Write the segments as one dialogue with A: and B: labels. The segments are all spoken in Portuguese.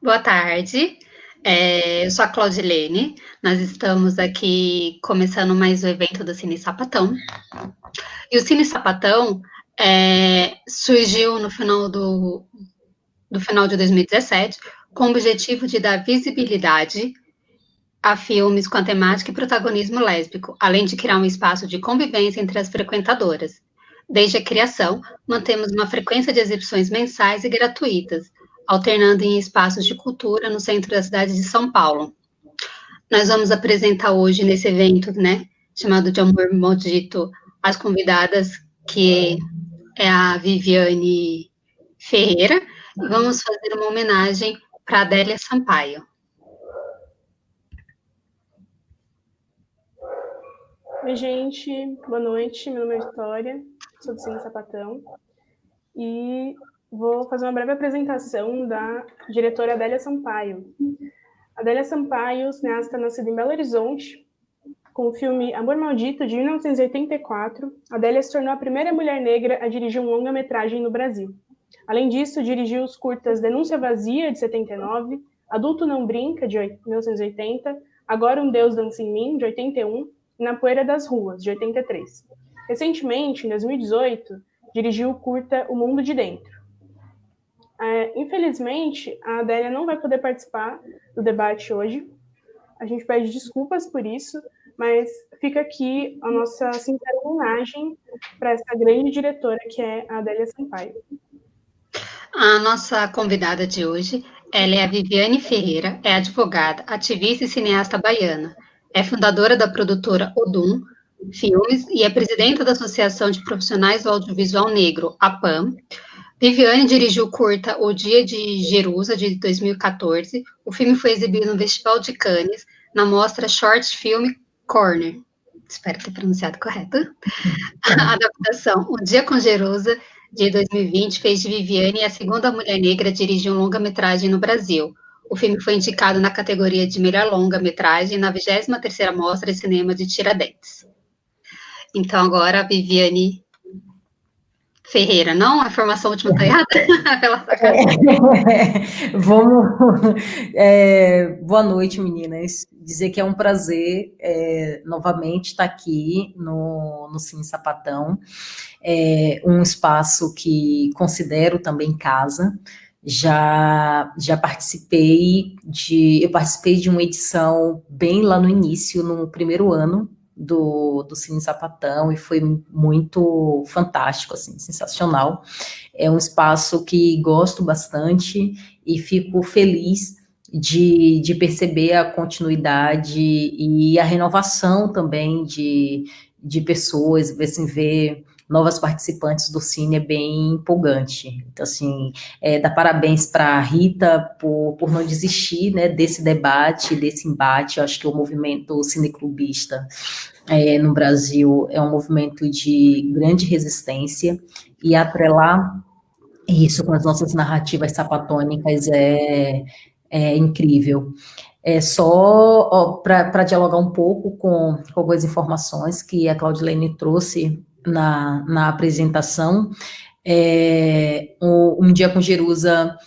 A: Boa tarde, eu sou a Claudilene, nós estamos aqui começando mais um evento do Cine Sapatão. E o Cine Sapatão surgiu no final do final de 2017 com o objetivo de dar visibilidade a filmes com a temática e protagonismo lésbico, além de criar um espaço de convivência entre as frequentadoras. Desde a criação, mantemos uma frequência de exibições mensais e gratuitas, alternando em espaços de cultura no centro da cidade de São Paulo. Nós vamos apresentar hoje nesse evento, né, chamado de Amor Maldito, as convidadas, que é a Viviane Ferreira, e vamos fazer uma homenagem para a Adélia Sampaio.
B: Oi, gente, boa noite, meu nome é Vitória, sou do Cine Sapatão e vou fazer uma breve apresentação da diretora Adélia Sampaio. Adélia Sampaio, cineasta nascida em Belo Horizonte, com o filme Amor Maldito, de 1984, Adélia se tornou a primeira mulher negra a dirigir um longa-metragem no Brasil. Além disso, dirigiu os curtas Denúncia Vazia, de 79, Adulto Não Brinca, de 1980, Agora um Deus Dança em Mim, de 81, e Na Poeira das Ruas, de 83. Recentemente, em 2018, dirigiu o curta O Mundo de Dentro. Infelizmente, a Adélia não vai poder participar do debate hoje. A gente pede desculpas por isso, mas fica aqui a nossa sincera homenagem para essa grande diretora que é a Adélia Sampaio.
A: A nossa convidada de hoje, ela é a Viviane Ferreira, é advogada, ativista e cineasta baiana. É fundadora da produtora Odum Filmes e é presidenta da Associação de Profissionais do Audiovisual Negro, APAM. Viviane dirigiu o curta O Dia de Jerusa, de 2014. O filme foi exibido no Festival de Cannes, na mostra Short Film Corner. Espero ter pronunciado correto. A adaptação O Dia com Jerusa, de 2020, fez de Viviane a segunda mulher negra a dirigir um longa-metragem no Brasil. O filme foi indicado na categoria de melhor longa-metragem na 23ª Mostra de Cinema de Tiradentes. Então, agora a Viviane Ferreira, não? A formação última está errada?
C: Vamos. Boa noite, meninas. Dizer que é um prazer novamente estar aqui no Cine Sapatão, um espaço que considero também casa. Já participei de uma edição bem lá no início, no primeiro ano do Cine Sapatão, e foi muito fantástico, assim, sensacional. É um espaço que gosto bastante e fico feliz de perceber a continuidade e a renovação também de pessoas, assim, ver novas participantes do Cine é bem empolgante. Então, assim, dá parabéns para a Rita por não desistir, né, desse debate, desse embate. Eu acho que o movimento cineclubista no Brasil é um movimento de grande resistência, e atrelar isso com as nossas narrativas sapatônicas é incrível. Só para dialogar um pouco com algumas informações que a Claudilene trouxe na apresentação. Um Dia com Jerusa,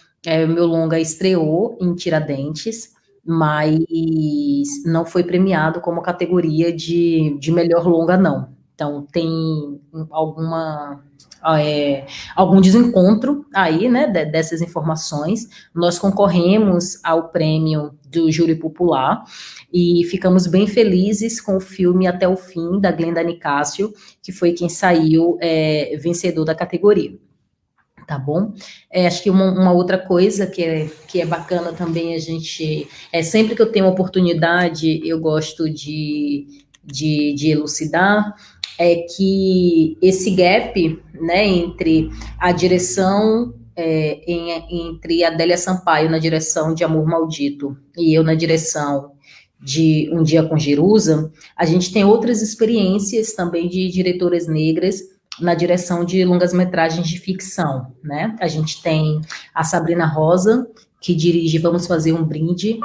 C: meu longa estreou em Tiradentes, mas não foi premiado como categoria de melhor longa, não. Então, tem algum desencontro aí, né, dessas informações. Nós concorremos ao prêmio do Júri Popular e ficamos bem felizes com o filme Até o Fim, da Glenda Nicásio, que foi quem saiu vencedor da categoria. Tá bom? Acho que uma outra coisa que é bacana também, a gente, sempre que eu tenho oportunidade, eu gosto de elucidar, é que esse gap, né, entre a direção, entre a Adélia Sampaio na direção de Amor Maldito e eu na direção de Um Dia com Jerusa, a gente tem outras experiências também de diretoras negras na direção de longas-metragens de ficção, né? A gente tem a Sabrina Rosa, que dirige Vamos Fazer um Brinde,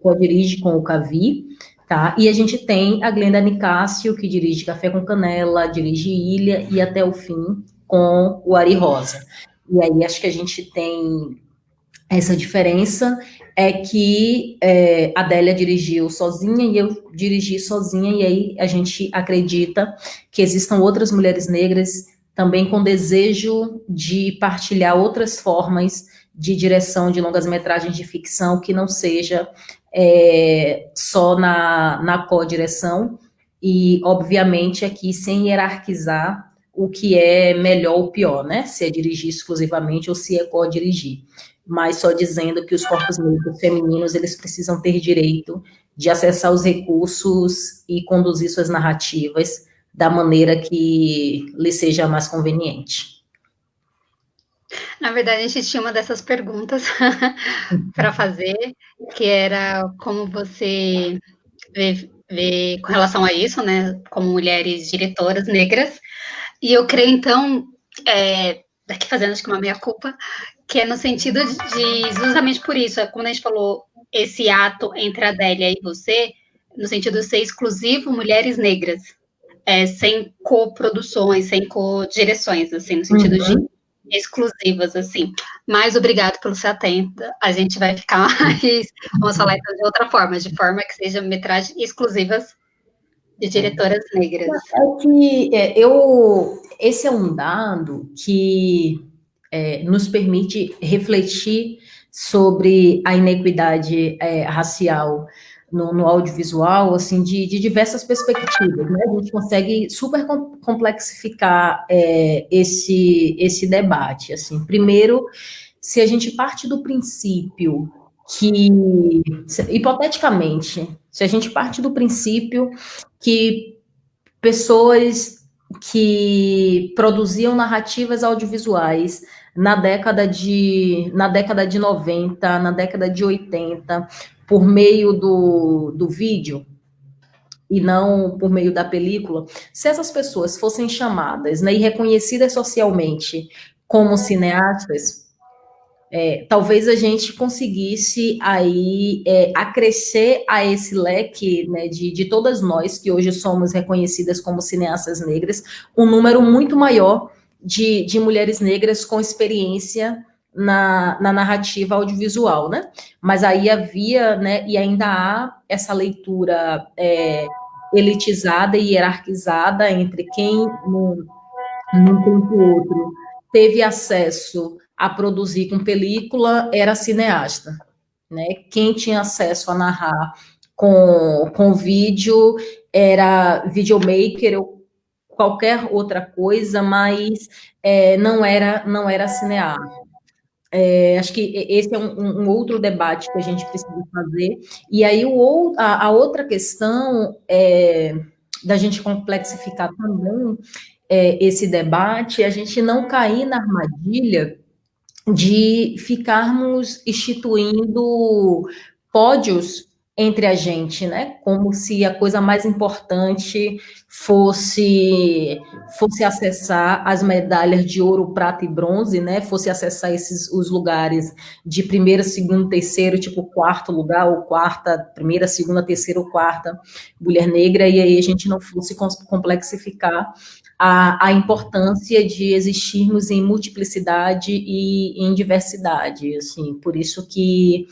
C: co-dirige com o Cavi, tá? E a gente tem a Glenda Nicásio, que dirige Café com Canela, dirige Ilha e Até o Fim com o Ari Rosa. E aí acho que a gente tem Essa diferença é que a Adélia dirigiu sozinha e eu dirigi sozinha, e aí a gente acredita que existam outras mulheres negras também com desejo de partilhar outras formas de direção de longas-metragens de ficção que não seja só na co-direção, e, obviamente, aqui sem hierarquizar o que é melhor ou pior, né? Se é dirigir exclusivamente ou se é co-dirigir, mas só dizendo que os corpos negros femininos, eles precisam ter direito de acessar os recursos e conduzir suas narrativas da maneira que lhe seja mais conveniente.
A: Na verdade, a gente tinha uma dessas perguntas para fazer, que era como você vê com relação a isso, né, como mulheres diretoras negras, e eu creio, então, daqui fazendo acho que uma meia-culpa, que é no sentido de justamente por isso, como a gente falou, esse ato entre a Adélia e você, no sentido de ser exclusivo mulheres negras, sem coproduções, sem co-direções, assim, no sentido de exclusivas, assim. Mas obrigado pelo ser atenta. A gente vai ficar mais, vamos falar então de outra forma, de forma que seja metragens exclusivas de diretoras negras.
C: Esse é um dado que nos permite refletir sobre a inequidade racial no audiovisual, assim, de diversas perspectivas, né? A gente consegue super complexificar esse debate, assim. Primeiro, se a gente parte do princípio que, hipoteticamente, se a gente parte do princípio que pessoas que produziam narrativas audiovisuais na década de 90, na década de 80, por meio do vídeo e não por meio da película, se essas pessoas fossem chamadas, né, e reconhecidas socialmente como cineastas, talvez a gente conseguisse aí acrescer a esse leque, né, de todas nós que hoje somos reconhecidas como cineastas negras, um número muito maior de mulheres negras com experiência na narrativa audiovisual, né? Mas aí havia, né, e ainda há essa leitura elitizada e hierarquizada entre quem num tempo ou outro teve acesso a produzir com película era cineasta, né? Quem tinha acesso a narrar com vídeo era videomaker ou qualquer outra coisa, mas não era cineasta. Acho que esse é um outro debate que a gente precisa fazer. E aí a outra questão da gente complexificar também esse debate, a gente não cair na armadilha de ficarmos instituindo pódios entre a gente, né? Como se a coisa mais importante fosse acessar as medalhas de ouro, prata e bronze, né? Fosse acessar os lugares de primeiro, segundo, terceiro, tipo quarto lugar, ou quarta, primeira, segunda, terceira ou quarta mulher negra, e aí a gente não fosse complexificar a importância de existirmos em multiplicidade e em diversidade, assim, por isso que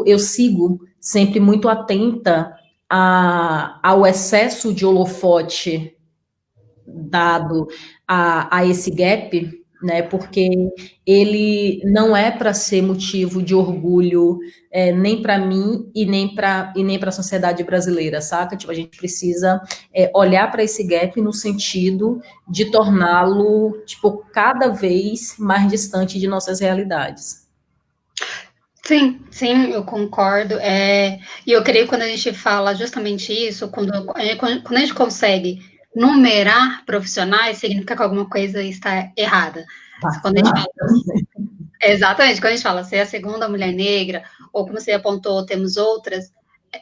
C: eu sigo sempre muito atenta ao excesso de holofote dado a esse gap, né, porque ele não é para ser motivo de orgulho nem para mim e nem para a sociedade brasileira, saca? Tipo, a gente precisa olhar para esse gap no sentido de torná-lo, tipo, cada vez mais distante de nossas realidades.
A: Sim, eu concordo. E eu creio que quando a gente fala justamente isso, quando a gente consegue numerar profissionais, significa que alguma coisa está errada. Quando a gente fala, exatamente, quando a gente fala, você é a segunda mulher negra, ou como você apontou, temos outras,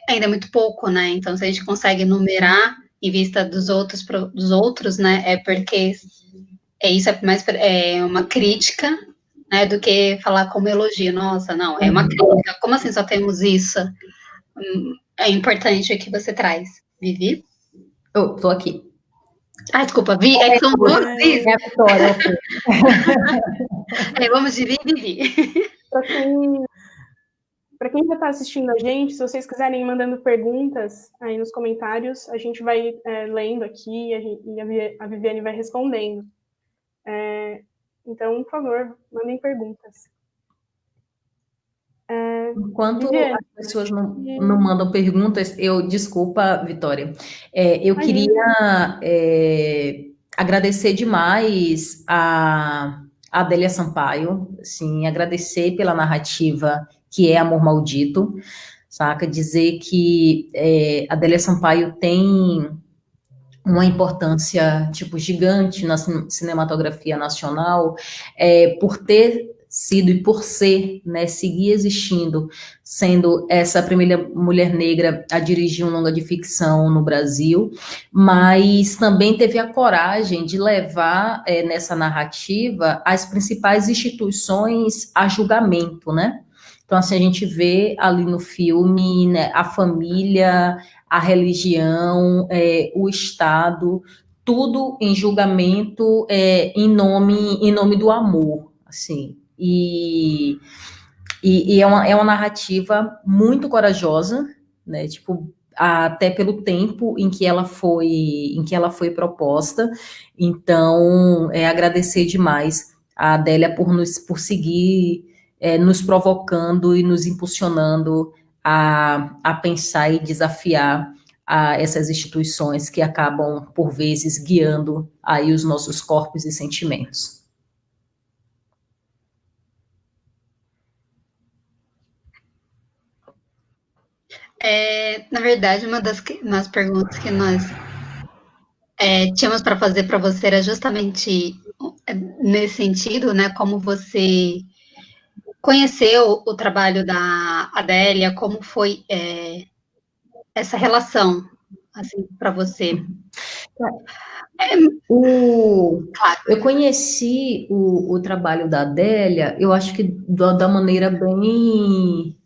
A: ainda é muito pouco, né? Então, se a gente consegue numerar em vista dos outros, né, é porque isso é mais uma crítica, né, do que falar como elogio. Nossa, não, é uma crítica. Como assim só temos isso? É importante o que você traz. Vivi?
C: Eu tô aqui.
A: Ah, desculpa, Vi, é que são duas Vivi.
C: É a Vitória, ok.
A: Vamos de Vivi.
B: Para quem já está assistindo a gente, se vocês quiserem ir mandando perguntas aí nos comentários, a gente vai lendo aqui e a Viviane vai respondendo. Então, por favor, mandem perguntas.
C: Enquanto
B: Viviane,
C: as pessoas não mandam perguntas, desculpa, Vitória, eu queria agradecer demais a Adélia Sampaio, assim, agradecer pela narrativa que é Amor Maldito, saca? Dizer que Adélia Sampaio tem uma importância, tipo, gigante na cinematografia nacional, por ter sido e por ser, né, seguir existindo, sendo essa primeira mulher negra a dirigir um longa de ficção no Brasil, mas também teve a coragem de levar nessa narrativa as principais instituições a julgamento, né? Então, assim, a gente vê ali no filme, né, a família, a religião, o Estado, tudo em julgamento em nome do amor, assim. E é uma narrativa muito corajosa, né? Tipo, até pelo tempo em que ela foi proposta. Então, agradecer demais a Adélia por seguir nos provocando e nos impulsionando a pensar e desafiar essas instituições que acabam, por vezes, guiando aí os nossos corpos e sentimentos.
A: Na verdade, uma das perguntas que nós tínhamos para fazer para você era justamente nesse sentido, né? Como você conheceu o trabalho da Adélia, como foi essa relação, assim, para você?
C: Eu conheci o trabalho da Adélia, eu acho que da maneira bem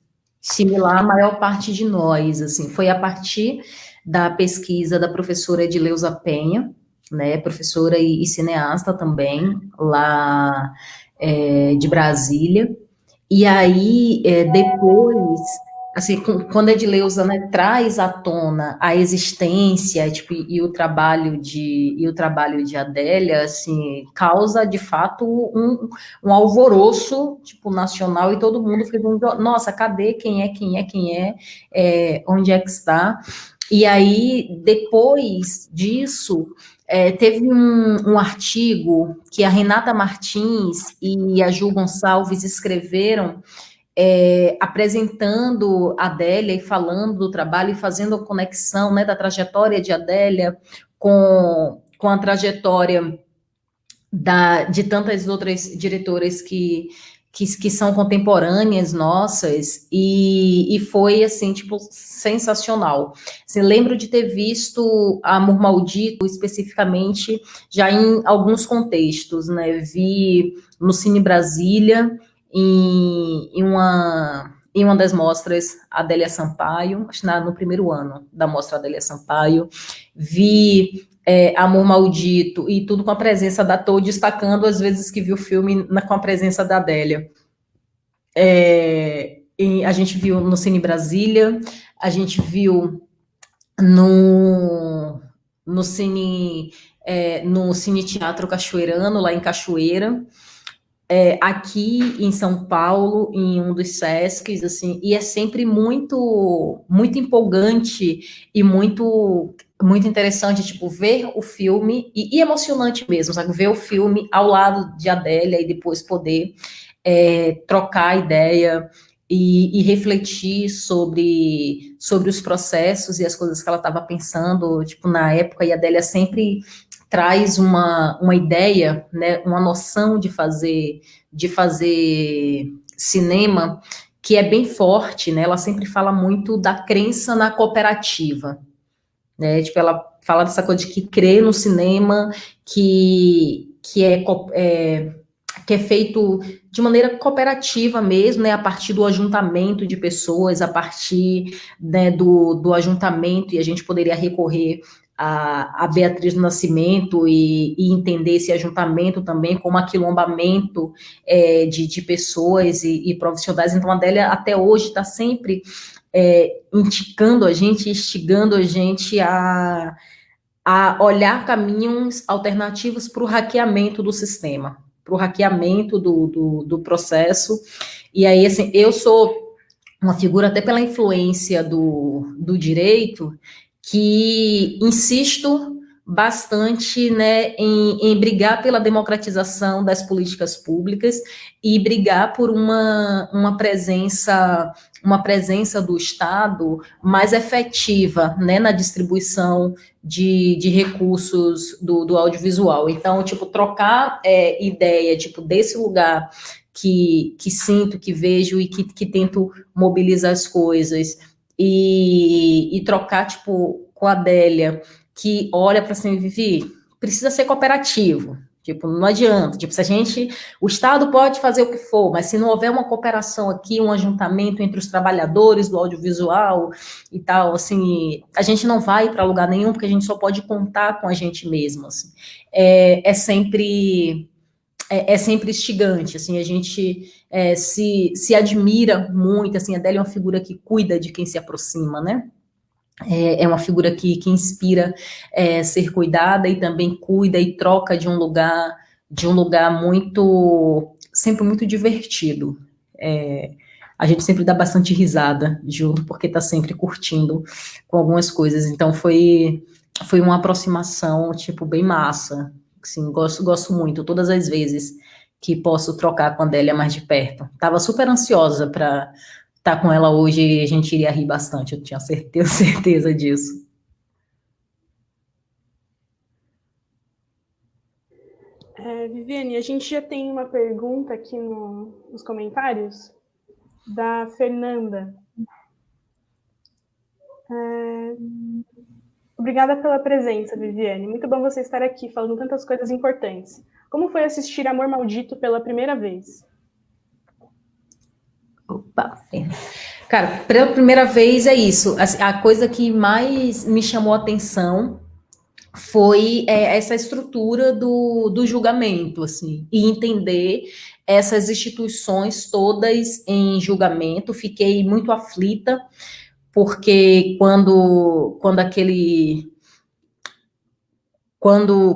C: similar à maior parte de nós, assim, foi a partir da pesquisa da professora Edileuza Penha, né, professora e cineasta também, lá de Brasília, e aí, depois, assim, quando a Edileuza, né, traz à tona a existência, tipo, e o trabalho de Adélia, assim, causa, de fato, um alvoroço, tipo, nacional, e todo mundo fica dizendo, nossa, cadê? Quem é? Onde é que está? E aí, depois disso, teve um artigo que a Renata Martins e a Ju Gonçalves escreveram, apresentando a Adélia e falando do trabalho e fazendo a conexão, né, da trajetória de Adélia com a trajetória de tantas outras diretoras que são contemporâneas nossas, e foi, assim, tipo, sensacional. Assim, lembro de ter visto Amor Maldito, especificamente, já em alguns contextos, né, vi no Cine Brasília, em uma das mostras Adélia Sampaio, acho que no primeiro ano da mostra Adélia Sampaio, vi Amor Maldito, e tudo com a presença da Tô, destacando as vezes que vi o filme com a presença da Adélia. A gente viu no Cine Brasília, a gente viu no Cine Teatro Cachoeirano, lá em Cachoeira, aqui em São Paulo, em um dos Sescs, assim, e é sempre muito, muito empolgante e muito, muito interessante, tipo, ver o filme, e emocionante mesmo, sabe? Ver o filme ao lado de Adélia e depois poder trocar ideia e refletir sobre os processos e as coisas que ela estava pensando, tipo, na época, e a Adélia sempre traz uma ideia, né, uma noção de fazer cinema que é bem forte, né? Ela sempre fala muito da crença na cooperativa, né? Tipo, ela fala dessa coisa de que crê no cinema, que é feito de maneira cooperativa mesmo, né, a partir do ajuntamento de pessoas, a partir, né, do ajuntamento, e a gente poderia recorrer a Beatriz do Nascimento e entender esse ajuntamento também como aquilombamento de pessoas e profissionais. Então, a Adélia até hoje está sempre indicando a gente, instigando a gente a olhar caminhos alternativos para o hackeamento do sistema, para o hackeamento do processo. E aí, assim, eu sou uma figura, até pela influência do direito, que insisto bastante, né, em brigar pela democratização das políticas públicas e brigar por uma presença do Estado mais efetiva, né, na distribuição de recursos do audiovisual. Então, tipo, trocar ideia, tipo, desse lugar que sinto, que vejo e que tento mobilizar as coisas e trocar, tipo, com a Adélia, que olha para assim, Vivi, precisa ser cooperativo. Tipo, não adianta. Tipo, o Estado pode fazer o que for, mas se não houver uma cooperação aqui, um ajuntamento entre os trabalhadores do audiovisual e tal, assim, a gente não vai para lugar nenhum, porque a gente só pode contar com a gente mesmo. Assim. É sempre instigante, assim, a gente se admira muito, assim, a Adélia é uma figura que cuida de quem se aproxima, né? É uma figura que inspira ser cuidada e também cuida e troca de um lugar sempre muito divertido. A gente sempre dá bastante risada junto, porque está sempre curtindo com algumas coisas. Então foi uma aproximação, tipo, bem massa. Assim, gosto muito, todas as vezes que posso trocar com a Adélia mais de perto. Estava super ansiosa para estar com ela hoje e a gente iria rir bastante, eu tinha certeza disso.
B: Viviane, a gente já tem uma pergunta aqui nos comentários da Fernanda. Obrigada pela presença, Viviane. Muito bom você estar aqui falando tantas coisas importantes. Como foi assistir Amor Maldito pela primeira vez?
C: Opa, cara, pela primeira vez é isso. A coisa que mais me chamou a atenção foi essa estrutura do julgamento, assim, e entender essas instituições todas em julgamento. Fiquei muito aflita, porque quando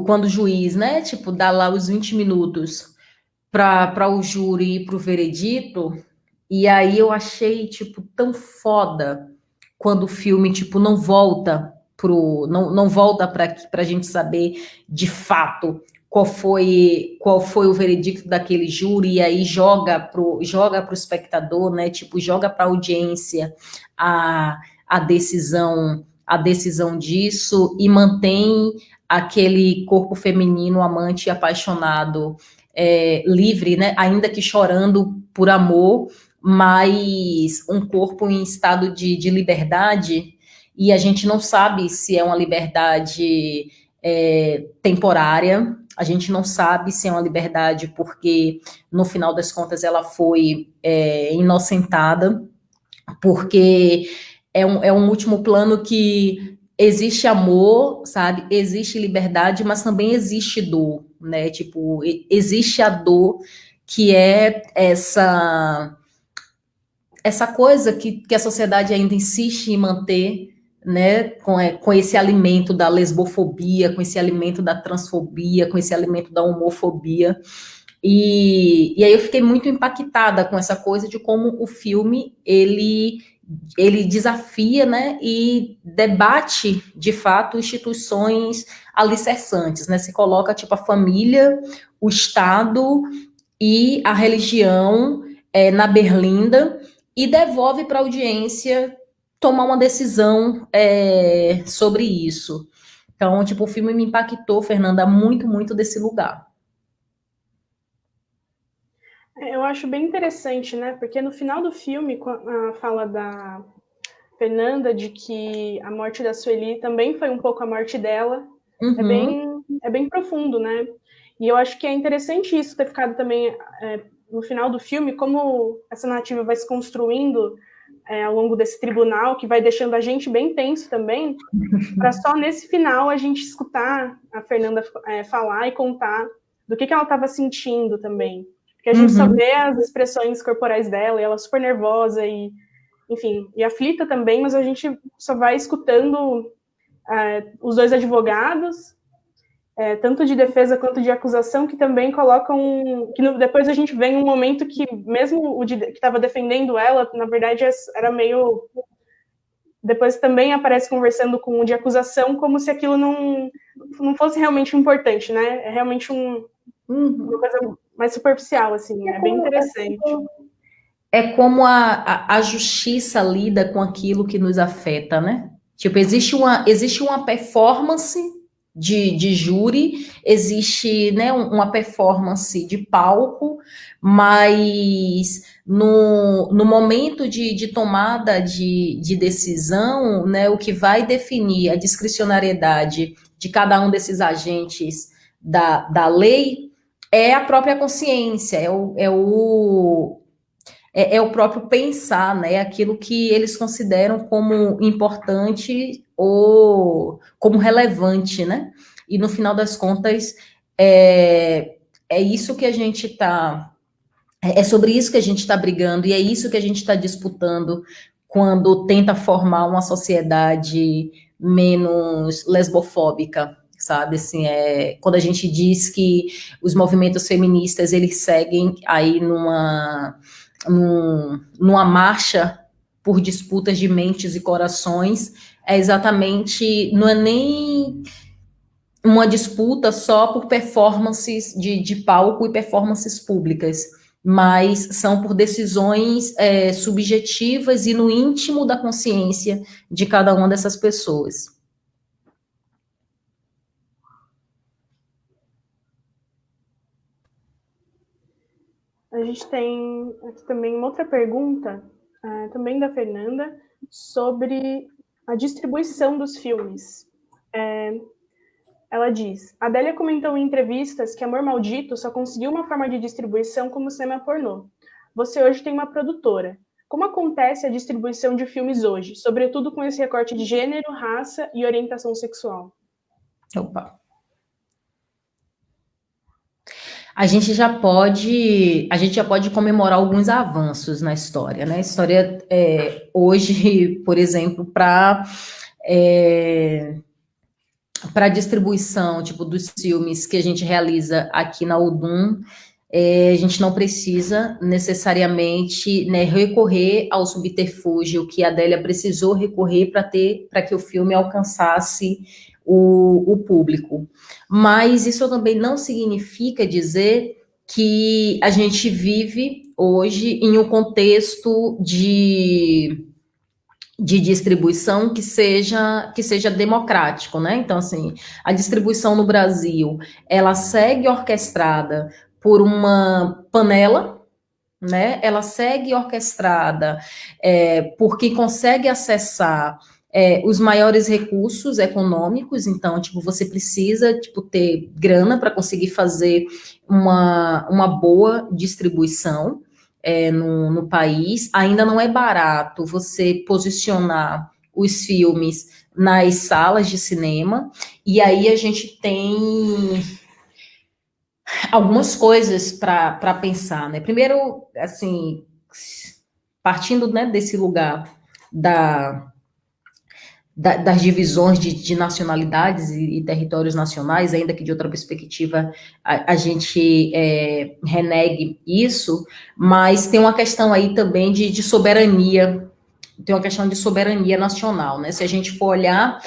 C: o juiz, né, tipo, dá lá os 20 minutos para o júri ir para o veredito, e aí eu achei, tipo, tão foda quando o filme, tipo, não volta não volta para a gente saber de fato qual foi o veredicto daquele júri, e aí joga pro espectador, né? Tipo, joga para a audiência a decisão disso e mantém aquele corpo feminino amante e apaixonado livre, né? Ainda que chorando por amor, mas um corpo em estado de liberdade, e a gente não sabe se é uma liberdade temporária, a gente não sabe se é uma liberdade porque, no final das contas, ela foi inocentada, porque é um último plano que existe amor, sabe? Existe liberdade, mas também existe dor, né? Tipo, existe a dor, que é essa coisa que a sociedade ainda insiste em manter, né, com esse alimento da lesbofobia, com esse alimento da transfobia, com esse alimento da homofobia. E aí eu fiquei muito impactada com essa coisa de como o filme, ele desafia, né, e debate, de fato, instituições alicerçantes, né, se coloca, tipo, a família, o Estado e a religião na berlinda, e devolve para a audiência tomar uma decisão sobre isso. Então, tipo, o filme me impactou, Fernanda, muito, muito desse lugar.
B: Eu acho bem interessante, né? Porque no final do filme, a fala da Fernanda de que a morte da Sueli também foi um pouco a morte dela, é bem profundo, né? E eu acho que é interessante isso ter ficado também no final do filme, como essa narrativa vai se construindo ao longo desse tribunal, que vai deixando a gente bem tenso também, para só nesse final a gente escutar a Fernanda falar e contar do que ela estava sentindo também. Porque a gente só vê as expressões corporais dela, e ela super nervosa e, enfim, e aflita também, mas a gente só vai escutando os dois advogados, tanto de defesa quanto de acusação, que também colocam... depois a gente vê um momento que mesmo o que estava defendendo ela, na verdade, era meio... Depois também aparece conversando com o de acusação, como se aquilo não fosse realmente importante, né? É realmente uma coisa mais superficial, assim, é bem interessante.
C: É como a justiça lida com aquilo que nos afeta, né? Tipo, existe uma performance de júri, existe, né, uma performance de palco, mas no momento de tomada de decisão, né, o que vai definir a discricionariedade de cada um desses agentes da lei é a própria consciência, é o próprio pensar, né? Aquilo que eles consideram como importante ou como relevante, né? E no final das contas, é isso que a gente está. É sobre isso que a gente está brigando, e é isso que a gente está disputando quando tenta formar uma sociedade menos lesbofóbica, sabe? Assim, quando a gente diz que os movimentos feministas, eles seguem aí numa marcha por disputas de mentes e corações, não é nem uma disputa só por performances de palco e performances públicas, mas são por decisões subjetivas e no íntimo da consciência de cada uma dessas pessoas.
B: A gente tem aqui também uma outra pergunta, também da Fernanda, sobre a distribuição dos filmes. Ela diz: Adélia comentou em entrevistas que Amor Maldito só conseguiu uma forma de distribuição como cinema pornô. Você hoje tem uma produtora. Como acontece a distribuição de filmes hoje, sobretudo com esse recorte de gênero, raça e orientação sexual?
C: Opa. A gente já pode comemorar alguns avanços na história, né? A história hoje, por exemplo, para distribuição, tipo, dos filmes que a gente realiza aqui na Udum, a gente não precisa necessariamente, né, recorrer ao subterfúgio que a Adélia precisou recorrer para que o filme alcançasse o público. Mas isso também não significa dizer que a gente vive hoje em um contexto de distribuição que seja democrático, né? Então, assim, a distribuição no Brasil, ela segue orquestrada por uma panela, né? Ela segue orquestrada por quem consegue acessar os maiores recursos econômicos. Então, tipo, você precisa, tipo, ter grana para conseguir fazer uma boa distribuição no país. Ainda não é barato você posicionar os filmes nas salas de cinema, e aí a gente tem algumas coisas para pensar, né? Primeiro, assim, partindo, né, desse lugar das divisões de nacionalidades e territórios nacionais, ainda que de outra perspectiva a gente renegue isso, mas tem uma questão aí também de soberania, tem uma questão de soberania nacional, né? Se a gente for olhar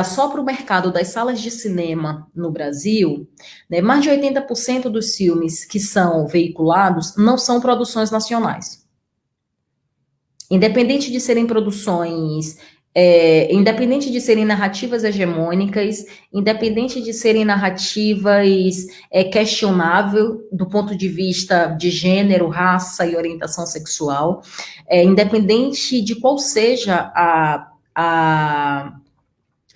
C: só para o mercado das salas de cinema no Brasil, né, mais de 80% dos filmes que são veiculados não são produções nacionais. Independente de serem produções, independente de serem narrativas hegemônicas, independente de serem narrativas questionáveis do ponto de vista de gênero, raça e orientação sexual, independente de qual seja a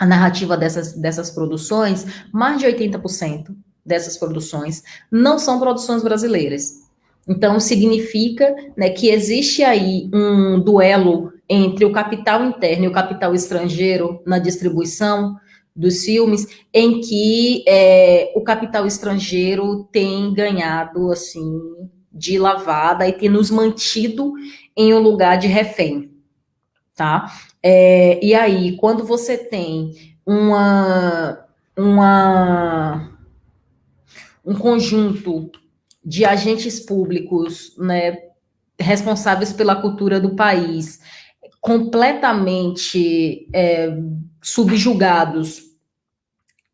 C: narrativa dessas produções, mais de 80% dessas produções não são produções brasileiras. Então, significa, né, que existe aí um duelo entre o capital interno e o capital estrangeiro na distribuição dos filmes, em que o capital estrangeiro tem ganhado, assim, de lavada e tem nos mantido em um lugar de refém, tá? E aí, quando você tem um conjunto de agentes públicos, né, responsáveis pela cultura do país, completamente subjugados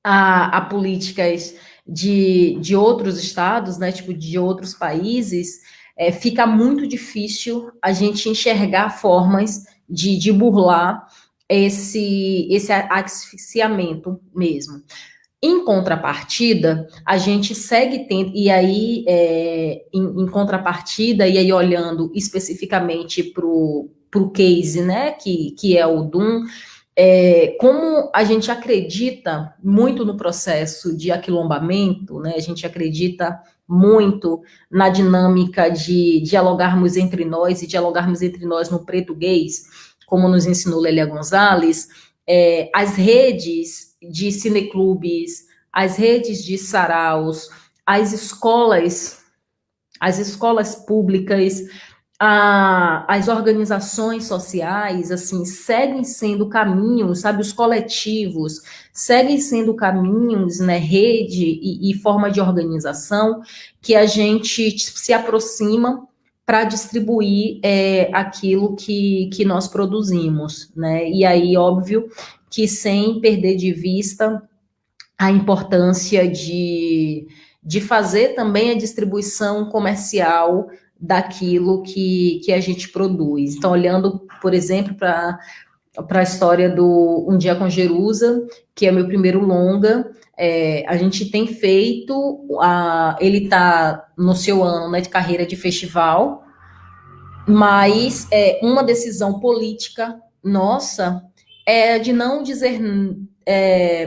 C: a políticas de outros estados, né, tipo, de outros países, fica muito difícil a gente enxergar formas de burlar esse asfixiamento mesmo. Em contrapartida, a gente segue tendo, e aí, em contrapartida, e aí olhando especificamente para o case, né, que é o Doom, como a gente acredita muito no processo de aquilombamento, né, a gente acredita muito na dinâmica de dialogarmos entre nós e dialogarmos entre nós no português, como nos ensinou Lélia Gonzalez, as redes de cineclubes, as redes de saraus, as escolas públicas, as organizações sociais, assim, seguem sendo caminhos, sabe, os coletivos seguem sendo caminhos, né, rede e forma de organização que a gente se aproxima para distribuir aquilo que nós produzimos, né, e aí, óbvio, que sem perder de vista a importância de fazer também a distribuição comercial daquilo que a gente produz. Então, olhando, por exemplo, para a história do Um Dia com Jerusa, que é meu primeiro longa, a gente tem feito, ele está no seu ano, né, de carreira de festival, mas uma decisão política nossa é de não dizer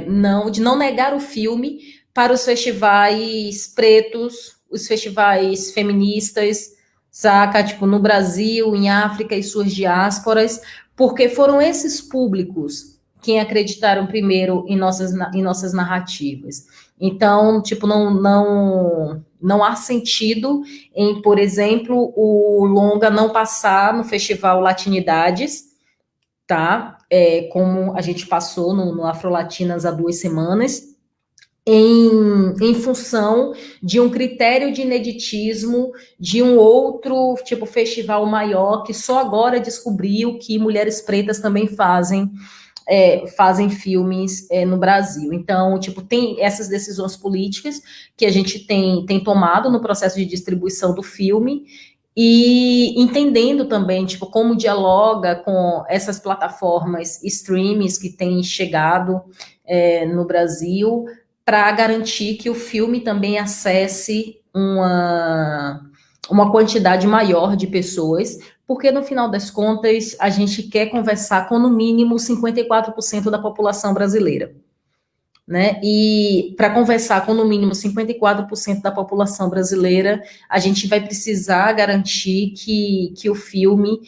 C: não, de não negar o filme para os festivais pretos, os festivais feministas, saca? Tipo, no Brasil, em África e suas diásporas, porque foram esses públicos quem acreditaram primeiro em nossas narrativas. Então, tipo, não há sentido em, por exemplo, o longa não passar no Festival Latinidades, tá? Como a gente passou no Afrolatinas há 2 semanas, em função de um critério de ineditismo de um outro, tipo, festival maior, que só agora descobriu que mulheres pretas também fazem filmes no Brasil. Então, tipo, tem essas decisões políticas que a gente tem tomado no processo de distribuição do filme, e entendendo também, tipo, como dialoga com essas plataformas streamings que têm chegado no Brasil, para garantir que o filme também acesse uma quantidade maior de pessoas, porque no final das contas a gente quer conversar com no mínimo 54% da população brasileira, né? E para conversar com no mínimo 54% da população brasileira, a gente vai precisar garantir que o filme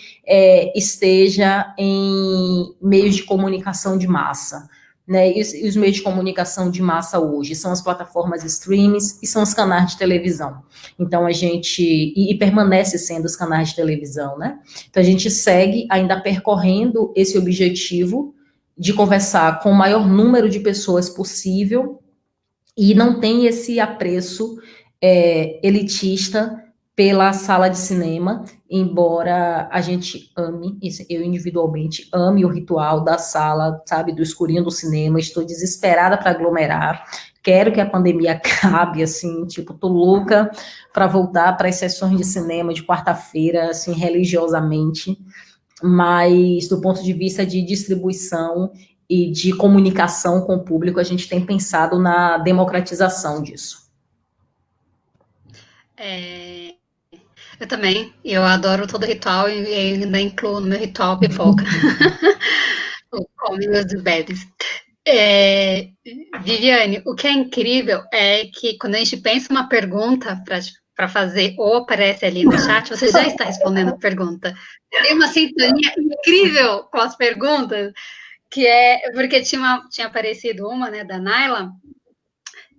C: esteja em meios de comunicação de massa, né? E os meios de comunicação de massa hoje são as plataformas streamings e são os canais de televisão. Então a gente e permanece sendo os canais de televisão, né? Então a gente segue ainda percorrendo esse objetivo de conversar com o maior número de pessoas possível e não tem esse apreço elitista pela sala de cinema, embora a gente ame, eu individualmente ame o ritual da sala, sabe, do escurinho do cinema, estou desesperada para aglomerar, quero que a pandemia acabe, assim, tipo, tô louca para voltar para as sessões de cinema de quarta-feira, assim, religiosamente, mas do ponto de vista de distribuição e de comunicação com o público, a gente tem pensado na democratização disso.
A: Eu também, eu adoro todo ritual e ainda incluo no meu ritual pipoca. O come meus bebes. Viviane, o que é incrível é que quando a gente pensa uma pergunta para para fazer ou aparece ali no chat, você já está respondendo a pergunta. Tem uma sintonia incrível com as perguntas, que é porque tinha aparecido uma, né, da Naila,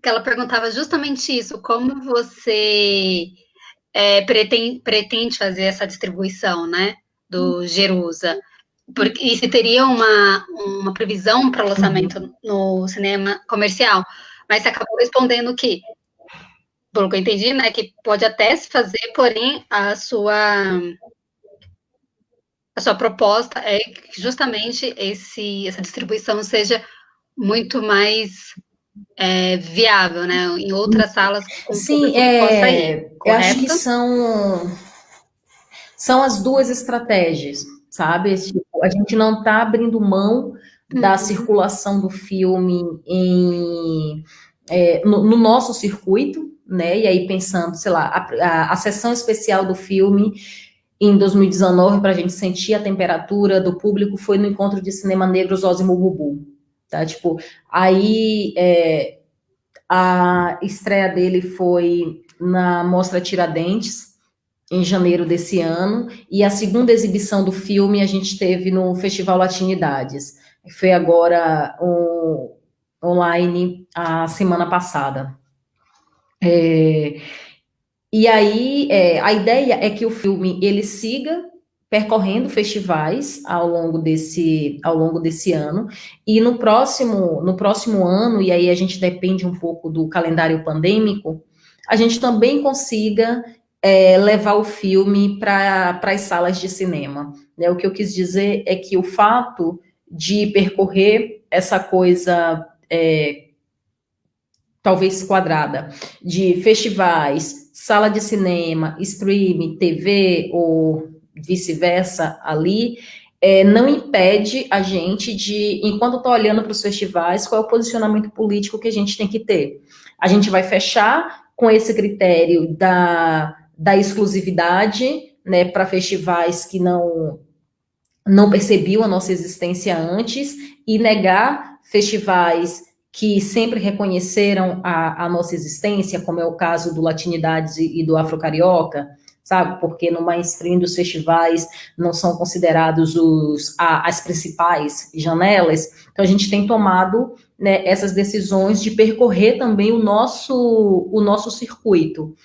A: que ela perguntava justamente isso, como você pretende fazer essa distribuição, né, do Jerusa, e se teria uma previsão para o lançamento no cinema comercial, mas você acabou respondendo que, pelo que eu entendi, né, que pode até se fazer, porém a sua proposta é que justamente essa distribuição seja muito mais viável, né, em outras salas com
C: Sim,
A: público que possa ir,
C: eu acho que
A: correto?
C: são as duas estratégias, sabe? Tipo, a gente não está abrindo mão da circulação do filme no nosso circuito, né? E aí pensando, sei lá, a sessão especial do filme em 2019, para a gente sentir a temperatura do público, foi no Encontro de Cinema Negro Zózimo Bubu, tá? Tipo, aí a estreia dele foi na Mostra Tiradentes, em janeiro desse ano, e a segunda exibição do filme a gente teve no Festival Latinidades. Foi agora online a semana passada. E aí, a ideia é que o filme ele siga percorrendo festivais ao longo desse ano, e no próximo ano, e aí a gente depende um pouco do calendário pandêmico, a gente também consiga levar o filme para as salas de cinema. Né? O que eu quis dizer é que o fato de percorrer essa coisa talvez quadrada, de festivais, sala de cinema, streaming, TV ou vice-versa ali, não impede a gente de, enquanto estou olhando para os festivais, qual é o posicionamento político que a gente tem que ter. A gente vai fechar com esse critério da exclusividade, né, para festivais que não percebiam a nossa existência antes, e negar festivais que sempre reconheceram a nossa existência, como é o caso do Latinidades e do Afrocarioca, sabe? Porque no mainstream dos festivais não são considerados as principais janelas. Então a gente tem tomado, né, essas decisões de percorrer também o nosso circuito.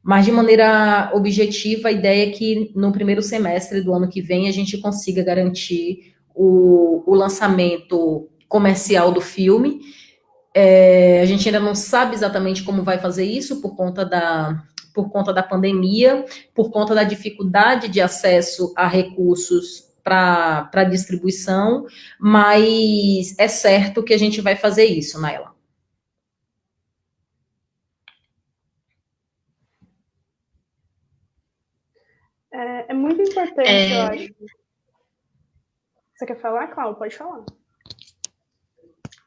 C: Mas, de maneira objetiva, a ideia é que no primeiro semestre do ano que vem a gente consiga garantir o lançamento comercial do filme. A gente ainda não sabe exatamente como vai fazer isso por conta da pandemia, por conta da dificuldade de acesso a recursos para distribuição, mas é certo que a gente vai fazer isso, Naila.
B: É muito importante, eu acho. Você quer falar, Cláudia? Pode falar.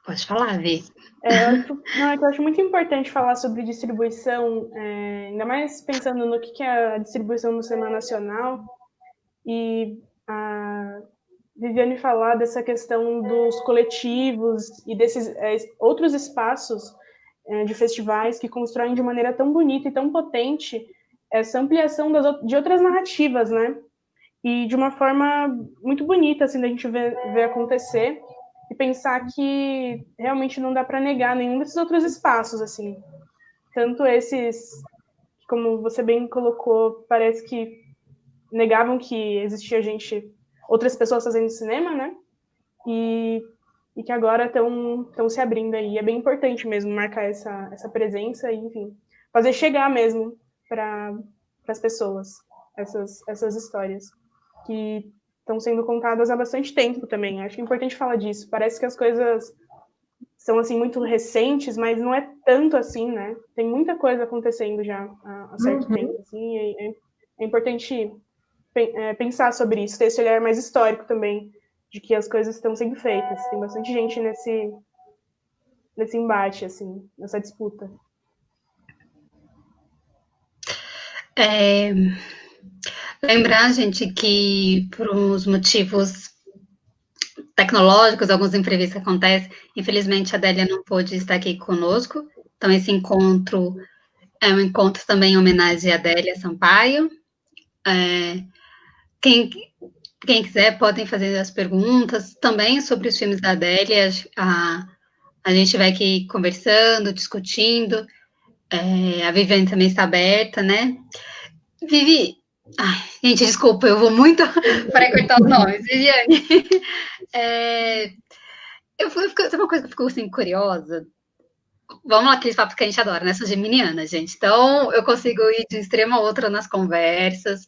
A: Pode falar, Vi.
B: Eu acho muito importante falar sobre distribuição, ainda mais pensando no que é a distribuição no cinema nacional, e a Viviane falar dessa questão dos coletivos e desses outros espaços de festivais que constroem de maneira tão bonita e tão potente essa ampliação de outras narrativas, né? E de uma forma muito bonita, assim, da gente ver acontecer, e pensar que realmente não dá para negar nenhum desses outros espaços, assim. Tanto esses, como você bem colocou, parece que negavam que existia outras pessoas fazendo cinema, né? E que agora estão se abrindo aí. É bem importante mesmo marcar essa presença e, enfim, fazer chegar mesmo para as pessoas essas histórias que estão sendo contadas há bastante tempo também. Acho que é importante falar disso. Parece que as coisas são assim muito recentes, mas não é tanto assim, né? Tem muita coisa acontecendo já há certo tempo, assim. É importante pensar sobre isso, ter esse olhar mais histórico também, de que as coisas estão sendo feitas. Tem bastante gente nesse embate, assim, nessa disputa.
A: Lembrar, gente, que por uns motivos tecnológicos, alguns imprevistos acontecem. Infelizmente, a Adélia não pôde estar aqui conosco. Então, esse encontro É um encontro também em homenagem a Adélia Sampaio. Quem quiser podem fazer as perguntas também sobre os filmes da Adélia. A gente vai aqui conversando, discutindo. A Viviane também está aberta, né? Vivi, ai, gente, desculpa, eu vou muito para cortar os nomes. Viviane, tem uma coisa que eu fico assim, curiosa. Vamos lá, aqueles papos que a gente adora, né? Sou geminiana, gente. Então, eu consigo ir de um extremo a outro nas conversas.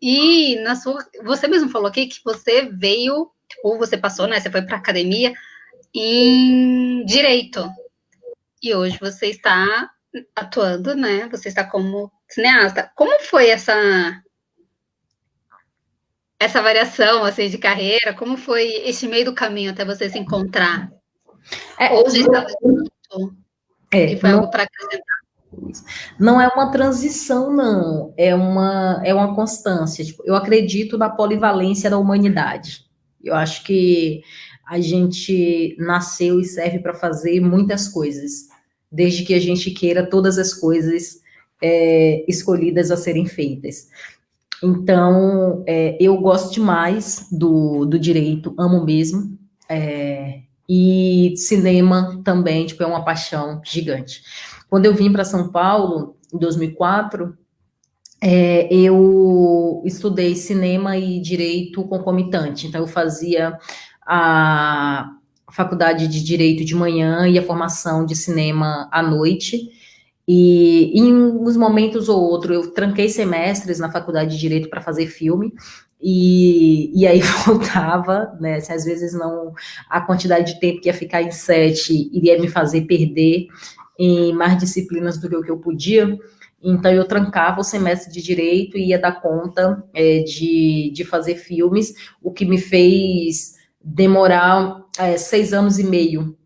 A: E você mesmo falou aqui que você veio, ou você passou, né? Você foi para academia em direito. E hoje você está atuando, né? Você está como cineasta. Como foi essa variação assim de carreira? Como foi esse meio do caminho até você se encontrar? Ou já estava junto e foi algo para acrescentar?
C: Não é uma transição, não. É uma constância. Tipo, eu acredito na polivalência da humanidade. Eu acho que a gente nasceu e serve para fazer muitas coisas, desde que a gente queira todas as coisas escolhidas a serem feitas. Então, eu gosto demais do direito, amo mesmo. E cinema também, tipo, é uma paixão gigante. Quando eu vim para São Paulo, em 2004, eu estudei cinema e direito concomitante. Então, eu fazia a faculdade de direito de manhã e a formação de cinema à noite. E em uns momentos ou outro, eu tranquei semestres na faculdade de direito para fazer filme. E aí voltava, né? Às vezes não, a quantidade de tempo que ia ficar em 7 iria me fazer perder em mais disciplinas do que o que eu podia. Então eu trancava o semestre de direito e ia dar conta de fazer filmes, o que me fez demorar 6 anos e meio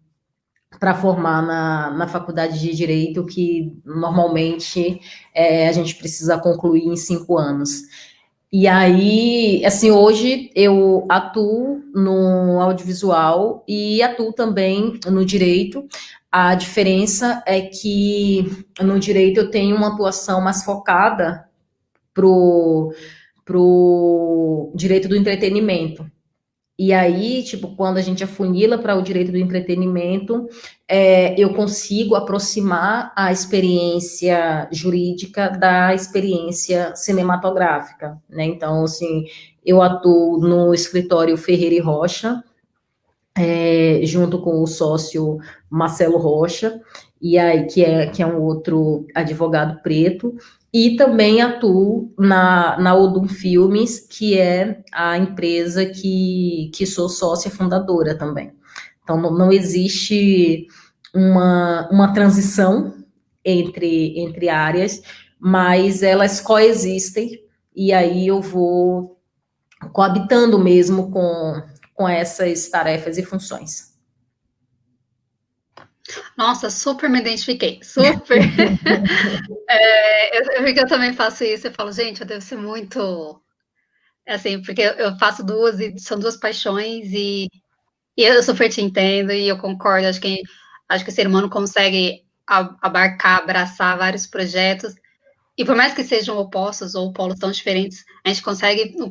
C: para formar na faculdade de Direito, que normalmente a gente precisa concluir em 5 anos. E aí, assim, hoje eu atuo no audiovisual e atuo também no direito. A diferença é que no direito eu tenho uma atuação mais focada pro direito do entretenimento. E aí, tipo, quando a gente afunila para o direito do entretenimento, eu consigo aproximar a experiência jurídica da experiência cinematográfica, né? Então, assim, eu atuo no escritório Ferreira e Rocha, junto com o sócio Marcelo Rocha, e aí que é um outro advogado preto, e também atuo na Odum Filmes, que é a empresa que sou sócia fundadora também. Então, não existe uma transição entre áreas, mas elas coexistem, e aí eu vou coabitando mesmo com essas tarefas e funções.
A: Nossa, super me identifiquei, super. Eu também faço isso, eu falo, gente, eu devo ser muito, assim, porque eu faço duas, e são duas paixões, e eu super te entendo, e eu concordo, acho que o ser humano consegue abarcar, abraçar vários projetos, e por mais que sejam opostos ou polos tão diferentes, a gente consegue, no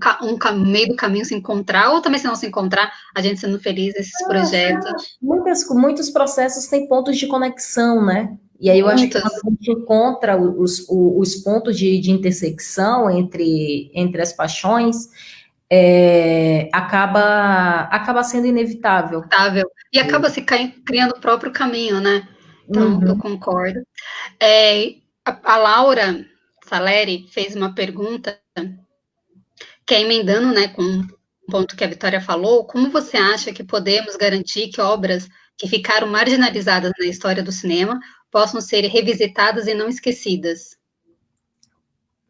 A: meio do caminho, se encontrar, ou também se não se encontrar, a gente sendo feliz nesses projetos.
C: Muitos processos têm pontos de conexão, né? E aí eu acho que quando a gente encontra os pontos de intersecção entre as paixões, acaba sendo inevitável.
A: E acaba se criando o próprio caminho, né? Então, eu concordo. A Laura Saleri fez uma pergunta que é emendando, né, com um ponto que a Vitória falou, como você acha que podemos garantir que obras que ficaram marginalizadas na história do cinema possam ser revisitadas e não esquecidas?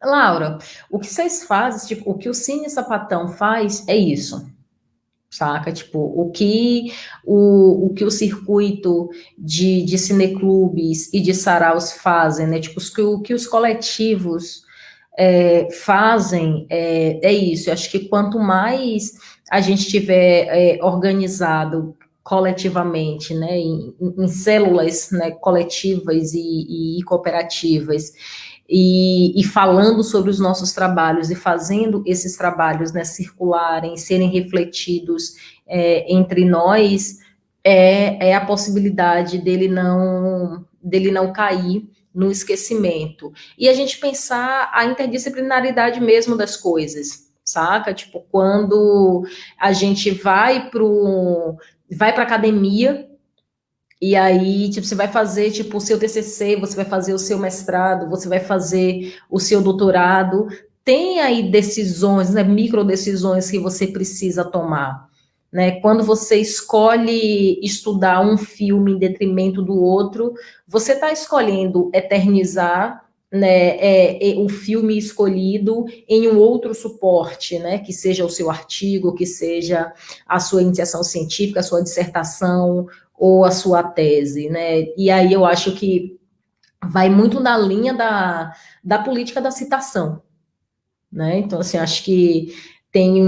C: Laura, o que vocês fazem, tipo, o que o Cine Sapatão faz é isso, saca? Tipo, o que o circuito de cineclubes e de saraus fazem, né? Tipo, o que os coletivos fazem é isso. Eu acho que quanto mais a gente tiver organizado coletivamente, né, em células, né, coletivas e cooperativas, e falando sobre os nossos trabalhos e fazendo esses trabalhos, né, circularem, serem refletidos entre nós, é a possibilidade dele não cair no esquecimento. E a gente pensar a interdisciplinaridade mesmo das coisas, saca? Tipo, quando a gente vai para academia, e aí, tipo, você vai fazer, tipo, o seu TCC, você vai fazer o seu mestrado, você vai fazer o seu doutorado, tem aí decisões, né, micro decisões que você precisa tomar, né? Quando você escolhe estudar um filme em detrimento do outro, você está escolhendo eternizar, né, o filme escolhido em um outro suporte, né, que seja o seu artigo, que seja a sua iniciação científica, a sua dissertação, ou a sua tese, né? E aí eu acho que vai muito na linha da política da citação, né? Então, assim, acho que tem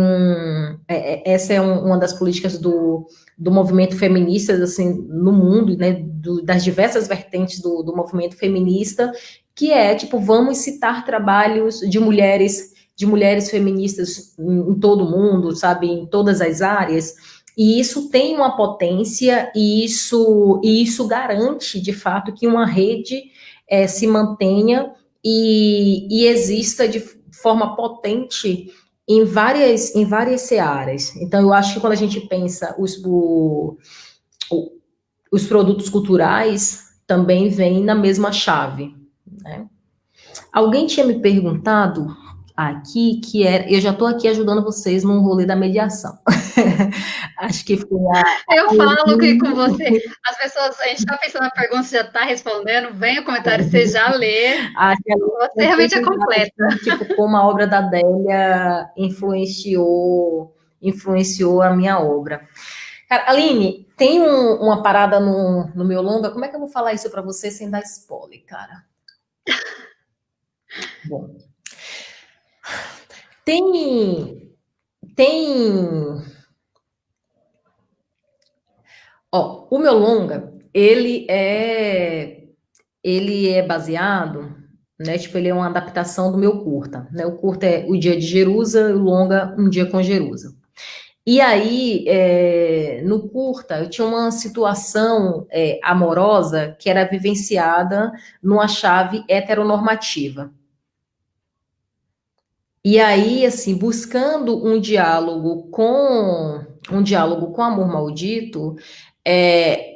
C: essa é uma das políticas do movimento feminista, assim, no mundo, né? Das diversas vertentes do movimento feminista, que é, tipo, vamos citar trabalhos de mulheres feministas em todo o mundo, sabe? Em todas as áreas. E isso tem uma potência, e isso garante, de fato, que uma rede se mantenha e exista de forma potente em várias searas. Então, eu acho que quando a gente pensa os produtos culturais, também vêm na mesma chave, né? Alguém tinha me perguntado aqui que era. Eu já estou aqui ajudando vocês no rolê da mediação. Acho que foi
A: Eu falo que com você, as pessoas, a gente está pensando na pergunta, você já está respondendo, vem o comentário, você já lê. Você realmente é completa.
C: Tipo, como a obra da Adélia influenciou a minha obra. Cara, Aline, tem uma parada no meu longa. Como é que eu vou falar isso para você sem dar spoiler, cara? Bom, ó, o meu longa, ele é baseado, né, tipo, ele é uma adaptação do meu curta, né? O curta é O Dia de Jerusa e o longa Um Dia com Jerusa. E aí, no curta, eu tinha uma situação amorosa que era vivenciada numa chave heteronormativa. E aí, assim, buscando um diálogo com Amor Maldito,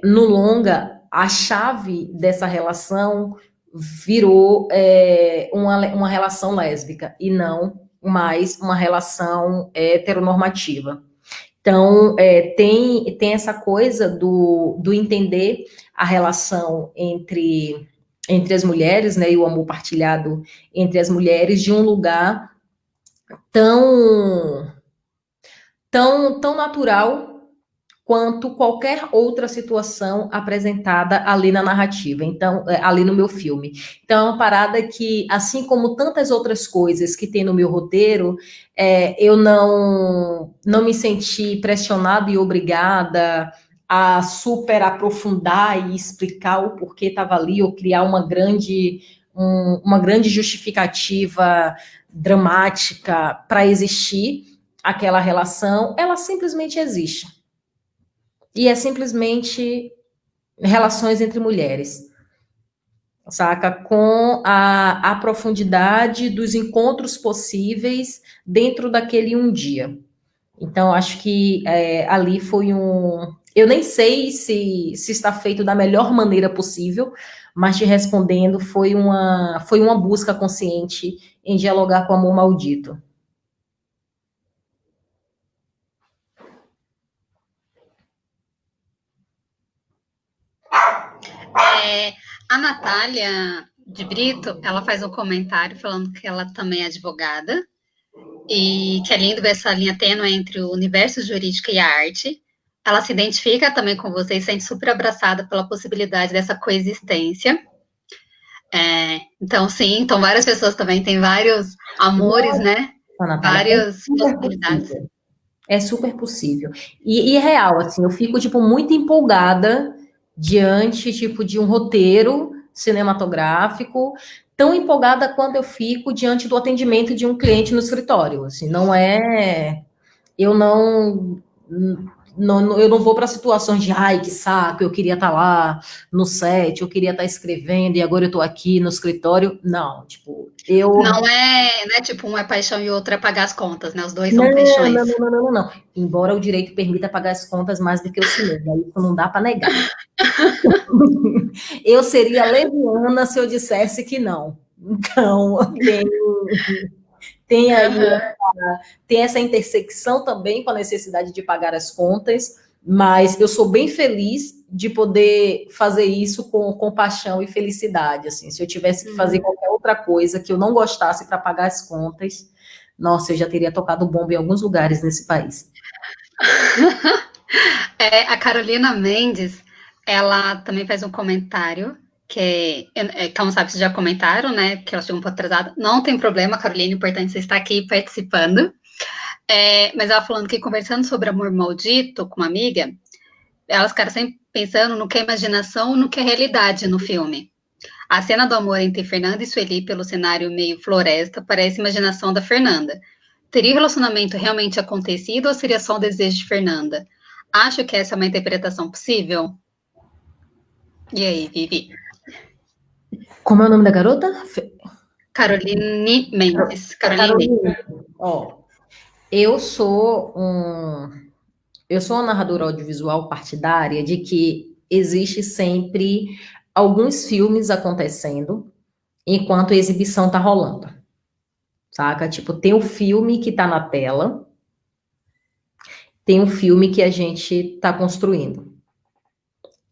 C: no longa, a chave dessa relação virou uma relação lésbica e não mais uma relação heteronormativa. Então, tem essa coisa do entender a relação entre as mulheres, né, e o amor partilhado entre as mulheres de um lugar tão natural quanto qualquer outra situação apresentada ali na narrativa, então, ali no meu filme. Então, é uma parada que, assim como tantas outras coisas que tem no meu roteiro, eu não me senti pressionada e obrigada a super aprofundar e explicar o porquê estava ali, ou criar uma grande justificativa dramática para existir aquela relação. Ela simplesmente existe. E é simplesmente relações entre mulheres, saca? Com a profundidade dos encontros possíveis dentro daquele um dia. Então, acho que ali foi eu nem sei se está feito da melhor maneira possível, mas te respondendo, foi uma busca consciente em dialogar com o amor maldito.
A: A Natália de Brito, ela faz um comentário falando que ela também é advogada e que é lindo ver essa linha tênue entre o universo jurídico e a arte. Ela se identifica também com você e se sente super abraçada pela possibilidade dessa coexistência. Então, sim, então várias pessoas também têm vários amores, né? Várias possibilidades.
C: É super possível. E real, assim, eu fico, tipo, muito empolgada diante, tipo, de um roteiro cinematográfico, tão empolgada quanto eu fico diante do atendimento de um cliente no escritório, assim, não é... Eu eu não vou para situações de, ai, que saco, eu queria estar lá no set, eu queria estar escrevendo e agora eu estou aqui no escritório. Não, tipo,
A: Não é tipo, um é paixão e o outro é pagar as contas, né? Os dois
C: Não,
A: são paixões.
C: não, não, não, não, não. Embora o direito permita pagar as contas mais do que o cinema, isso não dá para negar. Eu seria leviana se eu dissesse que não. Então, tem aí tem essa intersecção também com a necessidade de pagar as contas, mas eu sou bem feliz de poder fazer isso com paixão e felicidade. Assim, se eu tivesse que fazer qualquer outra coisa que eu não gostasse para pagar as contas, nossa, eu já teria tocado bomba em alguns lugares nesse país.
A: A Carolina Mendes, ela também faz um comentário que não sabe se já comentaram, né? Porque ela chegou um pouco atrasada. Não tem problema, Carolina, importante você estar aqui participando. Mas ela falando que conversando sobre amor maldito com uma amiga, elas ficaram sempre pensando no que é imaginação e no que é realidade no filme. A cena do amor entre Fernanda e Sueli pelo cenário meio floresta parece imaginação da Fernanda. Teria o relacionamento realmente acontecido ou seria só um desejo de Fernanda? Acho que essa é uma interpretação possível. E aí, Vivi?
C: Como é o nome da garota?
A: Caroline Mendes.
C: Caroline. Ó, eu sou uma narradora audiovisual partidária de que existe sempre alguns filmes acontecendo enquanto a exibição tá rolando, saca? Tipo, tem o filme que tá na tela, tem o filme que a gente tá construindo.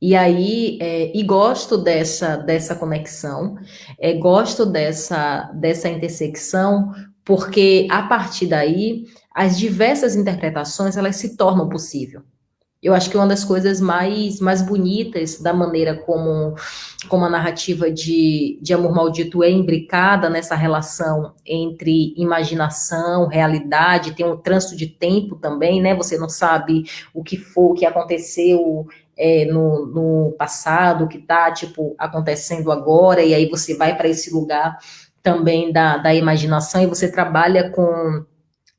C: E aí, e gosto dessa conexão, gosto dessa intersecção, porque a partir daí, as diversas interpretações, elas se tornam possível. Eu acho que uma das coisas mais bonitas da maneira como a narrativa de Amor Maldito é imbricada nessa relação entre imaginação, realidade, tem um trânsito de tempo também, né? Você não sabe o que foi, o que aconteceu no passado, o que está, tipo, acontecendo agora, e aí você vai para esse lugar também da imaginação e você trabalha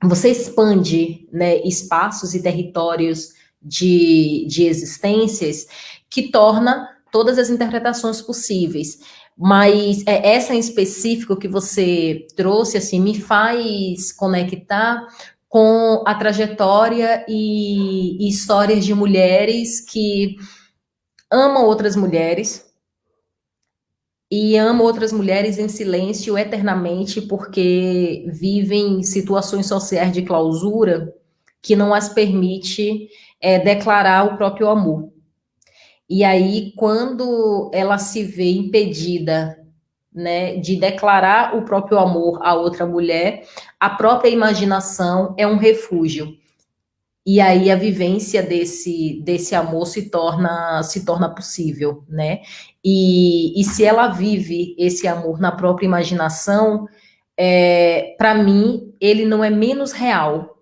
C: você expande, né, espaços e territórios de existências que torna todas as interpretações possíveis. Mas essa em específico que você trouxe, assim, me faz conectar com a trajetória e histórias de mulheres que amam outras mulheres e amam outras mulheres em silêncio eternamente porque vivem situações sociais de clausura que não as permite declarar o próprio amor. E aí, quando ela se vê impedida, né, de declarar o próprio amor a outra mulher, a própria imaginação é um refúgio. E aí a vivência desse amor se torna possível, né? E se ela vive esse amor na própria imaginação, para mim, ele não é menos real.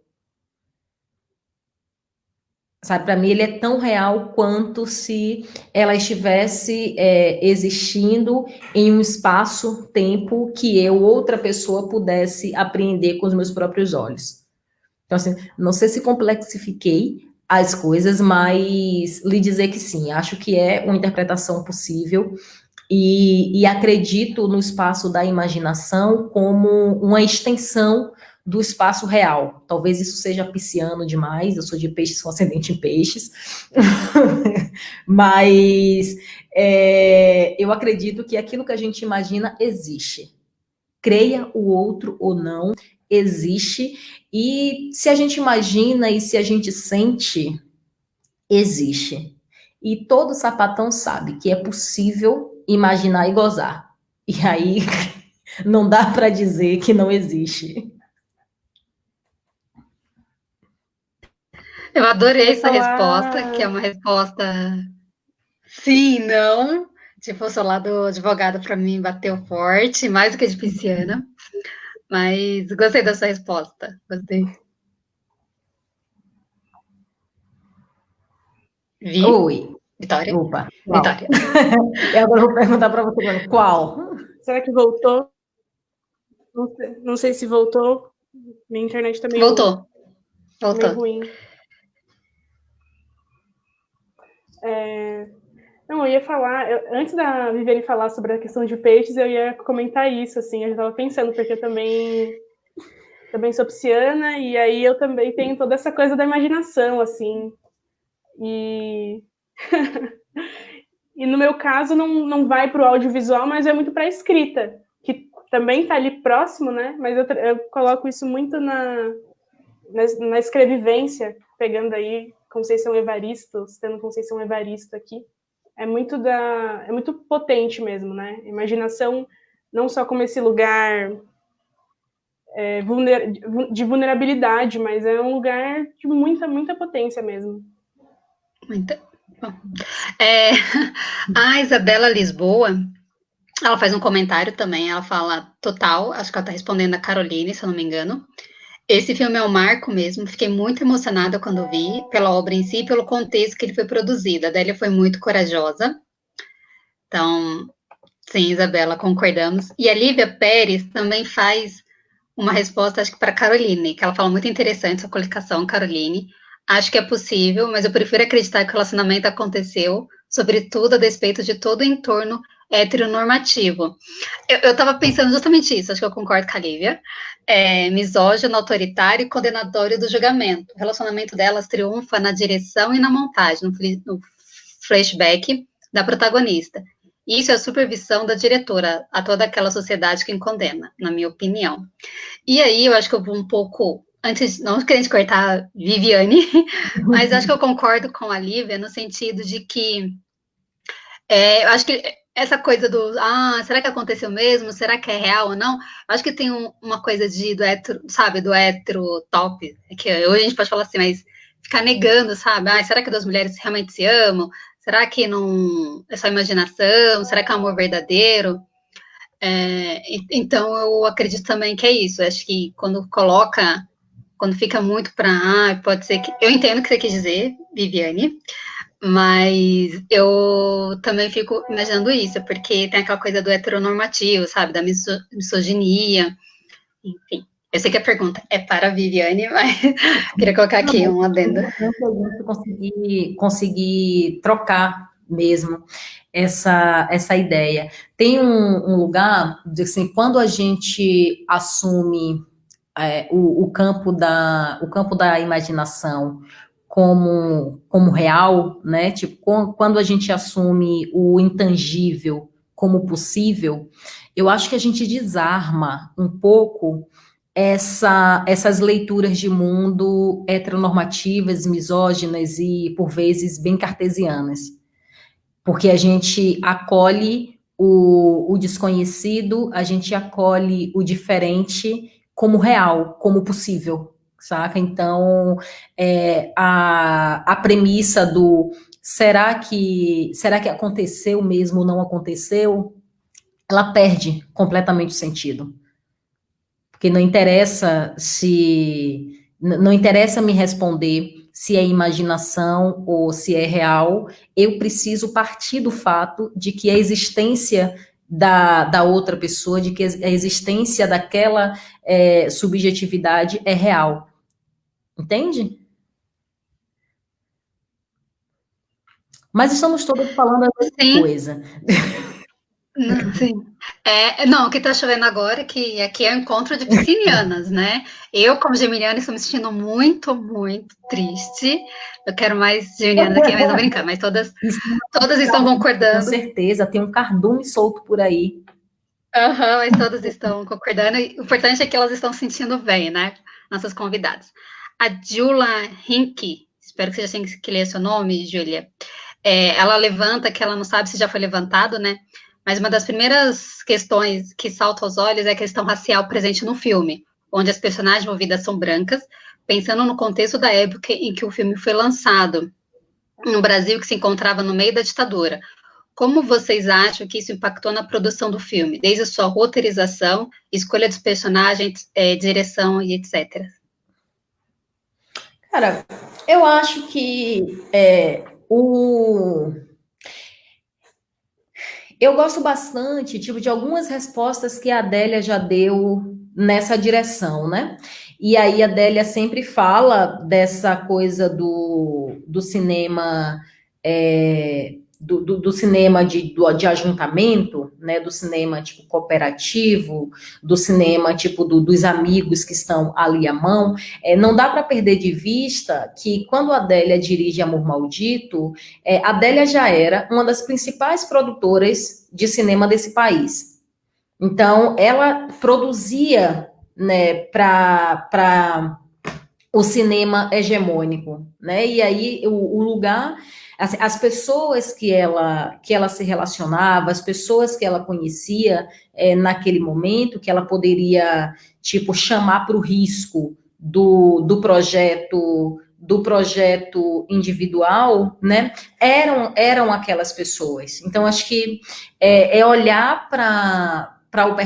C: Sabe, para mim ele é tão real quanto se ela estivesse existindo em um espaço-tempo que eu, outra pessoa, pudesse apreender com os meus próprios olhos. Então, assim, não sei se complexifiquei as coisas, mas lhe dizer que sim, acho que é uma interpretação possível e acredito no espaço da imaginação como uma extensão do espaço real. Talvez isso seja pisciano demais, eu sou de peixes com ascendente em peixes, mas eu acredito que aquilo que a gente imagina existe. Creia o outro ou não, existe, e se a gente imagina e se a gente sente, existe. E todo sapatão sabe que é possível imaginar e gozar. E aí não dá para dizer que não existe.
A: Eu adorei essa resposta, que é uma resposta sim, não. Tipo, o seu lado advogado para mim bateu forte, mais do que de pisciana. Mas gostei da sua resposta. Gostei.
C: Oi.
A: Vitória?
C: Opa, qual?
A: Vitória.
C: Eu agora vou perguntar para você agora, qual?
B: Será que voltou? Não sei se voltou. Minha internet tá meio
A: Voltou.
B: ruim. Não, eu ia falar, antes da Viviane falar sobre a questão de peixes, eu ia comentar isso, assim, eu já estava pensando, porque eu também sou pisciana, e aí eu também tenho toda essa coisa da imaginação, assim, e e no meu caso não vai para o audiovisual, mas é muito para a escrita, que também está ali próximo, né, mas eu coloco isso muito na escrevivência, pegando aí Conceição Evaristo, citando Conceição Evaristo aqui, é muito potente mesmo, né? Imaginação não só como esse lugar de vulnerabilidade, mas é um lugar de muita potência mesmo.
A: Muito bom. A Isabela Lisboa, ela faz um comentário também, ela fala total, acho que ela tá respondendo a Caroline, se eu não me engano. Esse filme é um marco mesmo, fiquei muito emocionada quando vi, pela obra em si e pelo contexto que ele foi produzido. A Adélia foi muito corajosa. Então, sim, Isabela, concordamos. E a Lívia Pérez também faz uma resposta, acho que para Caroline, que ela fala muito interessante sua colocação, Caroline. Acho que é possível, mas eu prefiro acreditar que o relacionamento aconteceu, sobretudo a despeito de todo o entorno heteronormativo. Eu estava pensando justamente isso, acho que eu concordo com a Lívia. Misógino, autoritário e condenatório do julgamento. O relacionamento delas triunfa na direção e na montagem, no flashback da protagonista. Isso é a supervisão da diretora a toda aquela sociedade que condena, na minha opinião. E aí, eu acho que eu vou um pouco, antes, não querendo cortar Viviane, mas acho que eu concordo com a Lívia no sentido de que eu acho que essa coisa do, será que aconteceu mesmo? Será que é real ou não? Eu acho que tem uma coisa do hétero, sabe, do hétero top, que hoje a gente pode falar assim, mas ficar negando, sabe? Será que duas mulheres realmente se amam? Será que não é só imaginação? Será que é amor verdadeiro? Então eu acredito também que é isso. Eu acho que quando fica muito para, pode ser que. Eu entendo o que você quis dizer, Viviane, mas eu também fico imaginando isso, porque tem aquela coisa do heteronormativo, sabe? Da misoginia, enfim. Eu sei que a pergunta é para a Viviane, mas queria colocar aqui um adendo.
C: Conseguir trocar mesmo essa ideia. Tem um lugar, assim, quando a gente assume o campo da imaginação como real, né? Tipo, quando a gente assume o intangível como possível, eu acho que a gente desarma um pouco essas leituras de mundo heteronormativas, misóginas e, por vezes, bem cartesianas. Porque a gente acolhe o desconhecido, a gente acolhe o diferente como real, como possível, saca? Então, a premissa do será que aconteceu mesmo ou não aconteceu, ela perde completamente o sentido. Porque não interessa não interessa me responder se é imaginação ou se é real, eu preciso partir do fato de que a existência da outra pessoa, de que a existência daquela subjetividade é real. Entende? Mas estamos todos falando a mesma coisa.
A: Não, sim. Não, o que tá chovendo agora é que aqui é o encontro de piscinianas, né? Eu, como geminiana, estou me sentindo muito, muito triste. Eu quero mais geminianas aqui, mas não brincando, mas todas estão concordando.
C: Com certeza, tem um cardume solto por aí.
A: Mas todas estão concordando. E o importante é que elas estão se sentindo bem, né? Nossas convidadas. A Jula Hinck, espero que você já tenha que ler seu nome, Júlia. Ela levanta, que ela não sabe se já foi levantado, né? Mas uma das primeiras questões que saltam aos olhos é a questão racial presente no filme, onde as personagens envolvidas são brancas, pensando no contexto da época em que o filme foi lançado, no Brasil, que se encontrava no meio da ditadura. Como vocês acham que isso impactou na produção do filme, desde a sua roteirização, escolha dos personagens, direção e etc?
C: Cara, eu acho que Eu gosto bastante, tipo, de algumas respostas que a Adélia já deu nessa direção, né? E aí a Adélia sempre fala dessa coisa do cinema, do cinema de ajuntamento, né? Do cinema tipo cooperativo, do cinema tipo dos amigos que estão ali à mão. Não dá para perder de vista que quando a Adélia dirige Amor Maldito, a Adélia já era uma das principais produtoras de cinema desse país. Então, ela produzia, né, para o cinema hegemônico, né? E aí o lugar, as pessoas que ela se relacionava, as pessoas que ela conhecia naquele momento, que ela poderia, tipo, chamar para o risco do projeto individual, né? Eram aquelas pessoas. Então, acho que olhar para o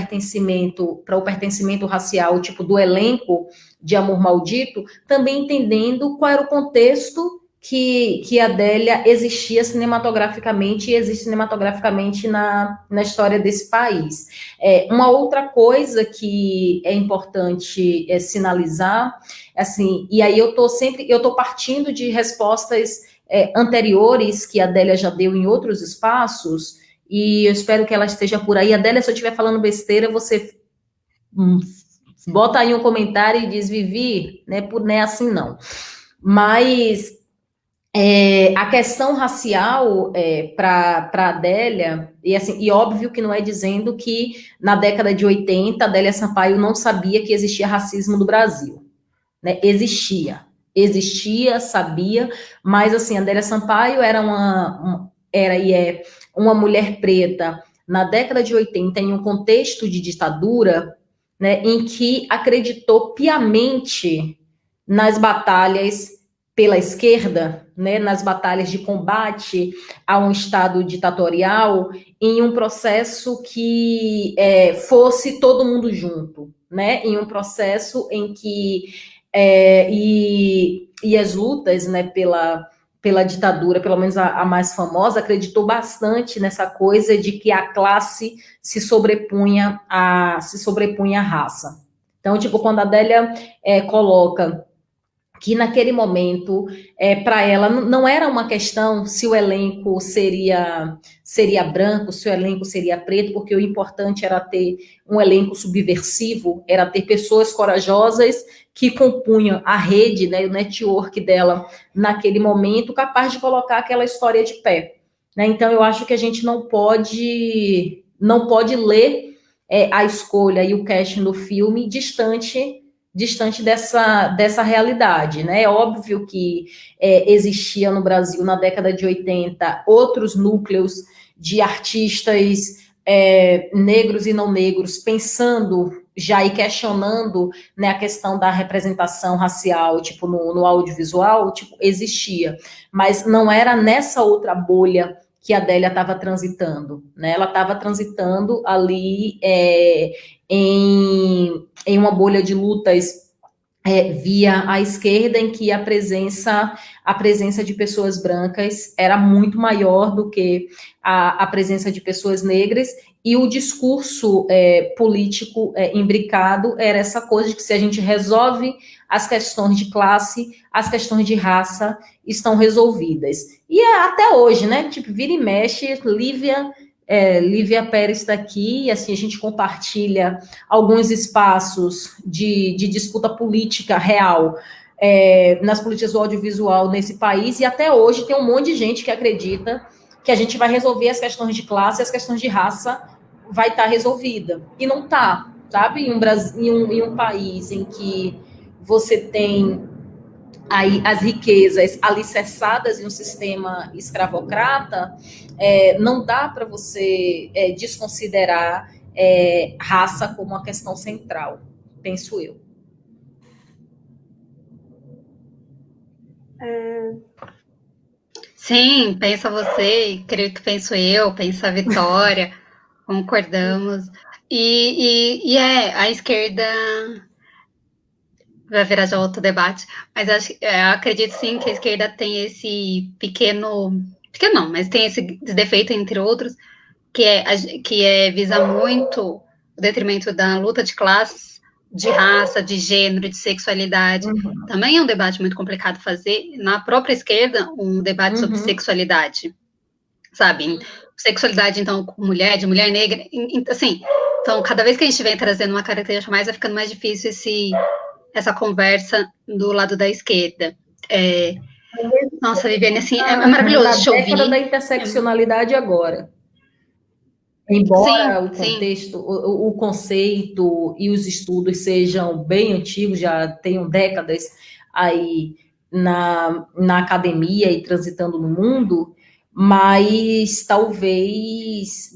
C: pertencimento racial, tipo, do elenco de Amor Maldito, também entendendo qual era o contexto que a Adélia existia cinematograficamente e existe cinematograficamente na história desse país. Uma outra coisa que é importante sinalizar, assim, e aí eu estou partindo de respostas anteriores que a Adélia já deu em outros espaços, e eu espero que ela esteja por aí. Adélia, se eu estiver falando besteira, você bota aí um comentário e diz, Vivi, não é assim não. Mas a questão racial para a Adélia, e, assim, e óbvio que não é dizendo que na década de 80 a Adélia Sampaio não sabia que existia racismo no Brasil, né? Existia, sabia, mas assim, a Adélia Sampaio era uma mulher preta na década de 80 em um contexto de ditadura, né, em que acreditou piamente nas batalhas pela esquerda, né, nas batalhas de combate a um Estado ditatorial, em um processo que fosse todo mundo junto, né, em um processo em que e as lutas, né, pela ditadura, pelo menos a mais famosa, acreditou bastante nessa coisa de que a classe se sobrepunha à raça. Então, tipo, quando a Adélia coloca que naquele momento, para ela, não era uma questão se o elenco seria branco, se o elenco seria preto, porque o importante era ter um elenco subversivo, era ter pessoas corajosas que compunham a rede, né, o network dela naquele momento, capaz de colocar aquela história de pé. Né? Então, eu acho que a gente não pode ler a escolha e o casting do filme distante dessa realidade, né? É óbvio que existia no Brasil, na década de 80, outros núcleos de artistas negros e não negros, pensando já e questionando, né, a questão da representação racial, tipo, no audiovisual, tipo, existia. Mas não era nessa outra bolha que a Adélia estava transitando, né? Ela estava transitando ali em uma bolha de lutas via a esquerda, em que a presença de pessoas brancas era muito maior do que a presença de pessoas negras, e o discurso político imbricado era essa coisa de que se a gente resolve as questões de classe, as questões de raça estão resolvidas. E até hoje, né? Tipo, vira e mexe, Lívia Pérez está aqui, e assim a gente compartilha alguns espaços de disputa política real nas políticas do audiovisual nesse país, e até hoje tem um monte de gente que acredita que a gente vai resolver as questões de classe, as questões de raça vai estar resolvida. E não está, sabe? Em um país em que você tem aí as riquezas alicerçadas em um sistema escravocrata, não dá para você desconsiderar raça como uma questão central, penso eu.
A: Sim, pensa você, creio que penso eu, pensa a Vitória, concordamos. A esquerda vai virar já outro debate, mas acredito sim que a esquerda tem esse pequeno não, mas tem esse defeito, entre outros, que visa muito o detrimento da luta de classes, de raça, de gênero, de sexualidade. Também é um debate muito complicado fazer na própria esquerda, um debate sobre sexualidade, sabe? Sexualidade, então, com mulher, de mulher negra, assim, então, cada vez que a gente vem trazendo uma característica mais, vai ficando mais difícil essa conversa do lado da esquerda. Nossa, Viviane, assim, é maravilhoso te ouvir.
C: A década da interseccionalidade agora. Embora
A: sim,
C: o contexto, o conceito e os estudos sejam bem antigos, já tenham décadas aí na academia e transitando no mundo, mas talvez,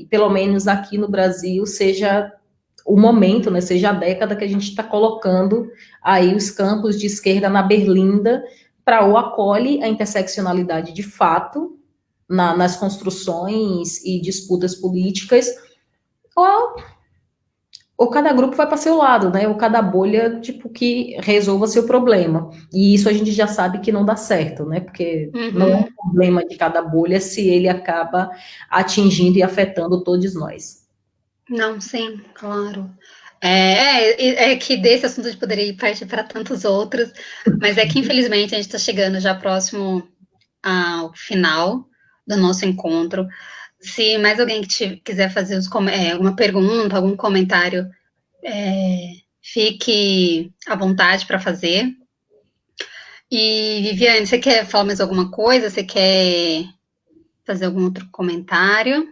C: pelo menos aqui no Brasil, seja o momento, né, seja a década que a gente está colocando aí os campos de esquerda na berlinda para ou acolhe a interseccionalidade de fato, nas construções e disputas políticas, ou cada grupo vai para seu lado, né? Ou cada bolha, tipo, que resolva seu problema. E isso a gente já sabe que não dá certo, né? Porque não é um problema de cada bolha se ele acaba atingindo e afetando todos nós.
A: Não, sim, claro. É que desse assunto a gente poderia partir para tantos outros, mas é que infelizmente a gente está chegando já próximo ao final do nosso encontro. Se mais alguém quiser fazer alguma pergunta, algum comentário, fique à vontade para fazer. E, Viviane, você quer falar mais alguma coisa? Você quer fazer algum outro comentário?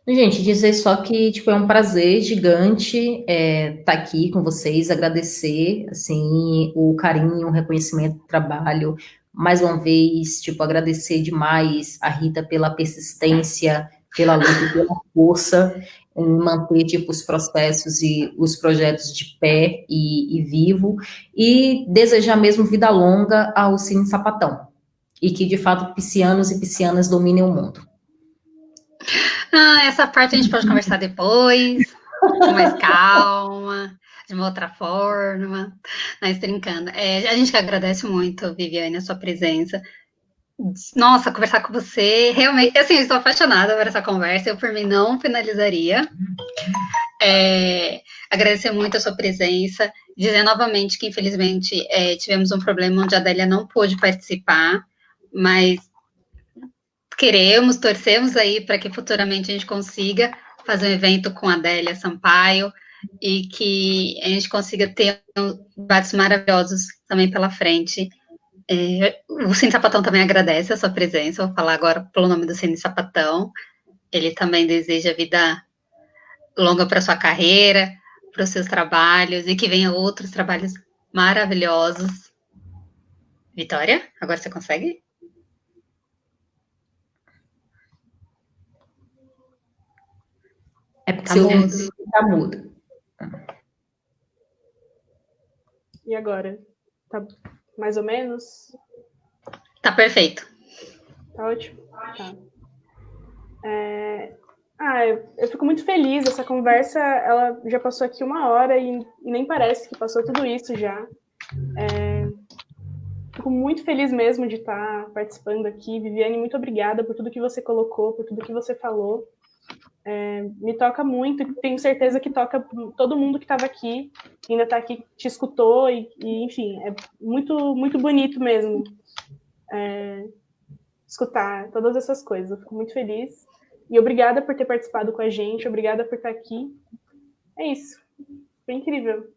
C: Gente, dizer só que, tipo, é um prazer gigante estar aqui com vocês, agradecer, assim, o carinho, o reconhecimento do trabalho, mais uma vez, tipo, agradecer demais a Rita pela persistência, pela luta, pela força em manter, tipo, os processos e os projetos de pé e vivo, e desejar mesmo vida longa ao Cine Sapatão, e que, de fato, piscianos e piscianas dominem o mundo.
A: Essa parte a gente pode conversar depois, com mais calma, de uma outra forma, mas brincando. A gente que agradece muito, Viviane, a sua presença. Nossa, conversar com você, realmente, assim, eu estou apaixonada por essa conversa, eu por mim não finalizaria. Agradecer muito a sua presença, dizer novamente que infelizmente tivemos um problema onde a Adélia não pôde participar, mas torcemos aí para que futuramente a gente consiga fazer um evento com a Adélia Sampaio e que a gente consiga ter debates maravilhosos também pela frente. O Cine Sapatão também agradece a sua presença, vou falar agora pelo nome do Cine Sapatão. Ele também deseja vida longa para sua carreira, para os seus trabalhos e que venham outros trabalhos maravilhosos. Vitória, agora você consegue?
C: É porque você tá mudo.
B: E agora? Tá mais ou menos?
A: Tá perfeito.
B: Tá ótimo? Tá. Eu fico muito feliz. Essa conversa, ela já passou aqui 1 hora e nem parece que passou tudo isso já. Fico muito feliz mesmo de estar participando aqui. Viviane, muito obrigada por tudo que você colocou, por tudo que você falou. Me toca muito e tenho certeza que toca todo mundo que estava aqui, que ainda está aqui, te escutou e, enfim, é muito, muito bonito mesmo escutar todas essas coisas. Eu fico muito feliz e obrigada por ter participado com a gente, obrigada por estar aqui. É isso, foi incrível.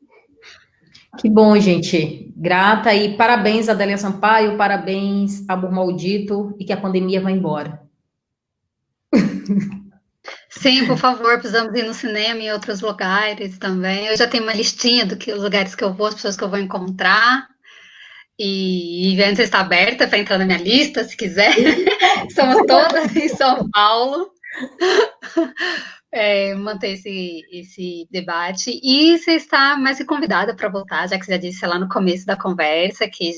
C: Que bom, gente. Grata e parabéns, Adélia Sampaio, parabéns, Amor Maldito, e que a pandemia vá embora.
A: Sim, por favor, precisamos ir no cinema e em outros lugares também. Eu já tenho uma listinha os lugares que eu vou, as pessoas que eu vou encontrar. E antes está aberta para entrar na minha lista, se quiser. Estamos todas em São Paulo. Manter esse debate. E você está mais que convidada para voltar, já que você já disse lá no começo da conversa, que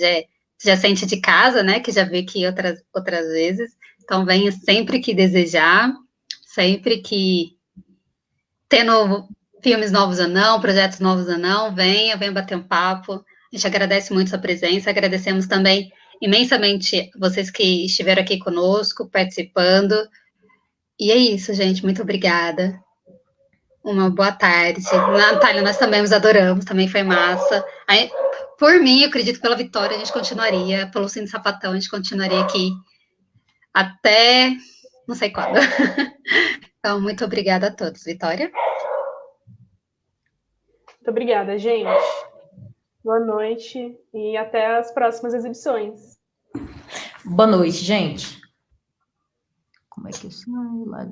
A: já sente de casa, né? Que já veio aqui outras vezes. Então, venha sempre que desejar, sempre que tendo filmes novos ou não, projetos novos ou não, venha bater um papo. A gente agradece muito sua presença, agradecemos também imensamente vocês que estiveram aqui conosco, participando. E é isso, gente, muito obrigada. Uma boa tarde. Natália, nós também nos adoramos, também foi massa. Aí, por mim, eu acredito que pela Vitória a gente continuaria, pelo Cine Sapatão a gente continuaria aqui até não sei quando. Então, muito obrigada a todos. Vitória?
B: Muito obrigada, gente. Boa noite e até as próximas exibições.
C: Boa noite, gente. Como é que eu saio lá?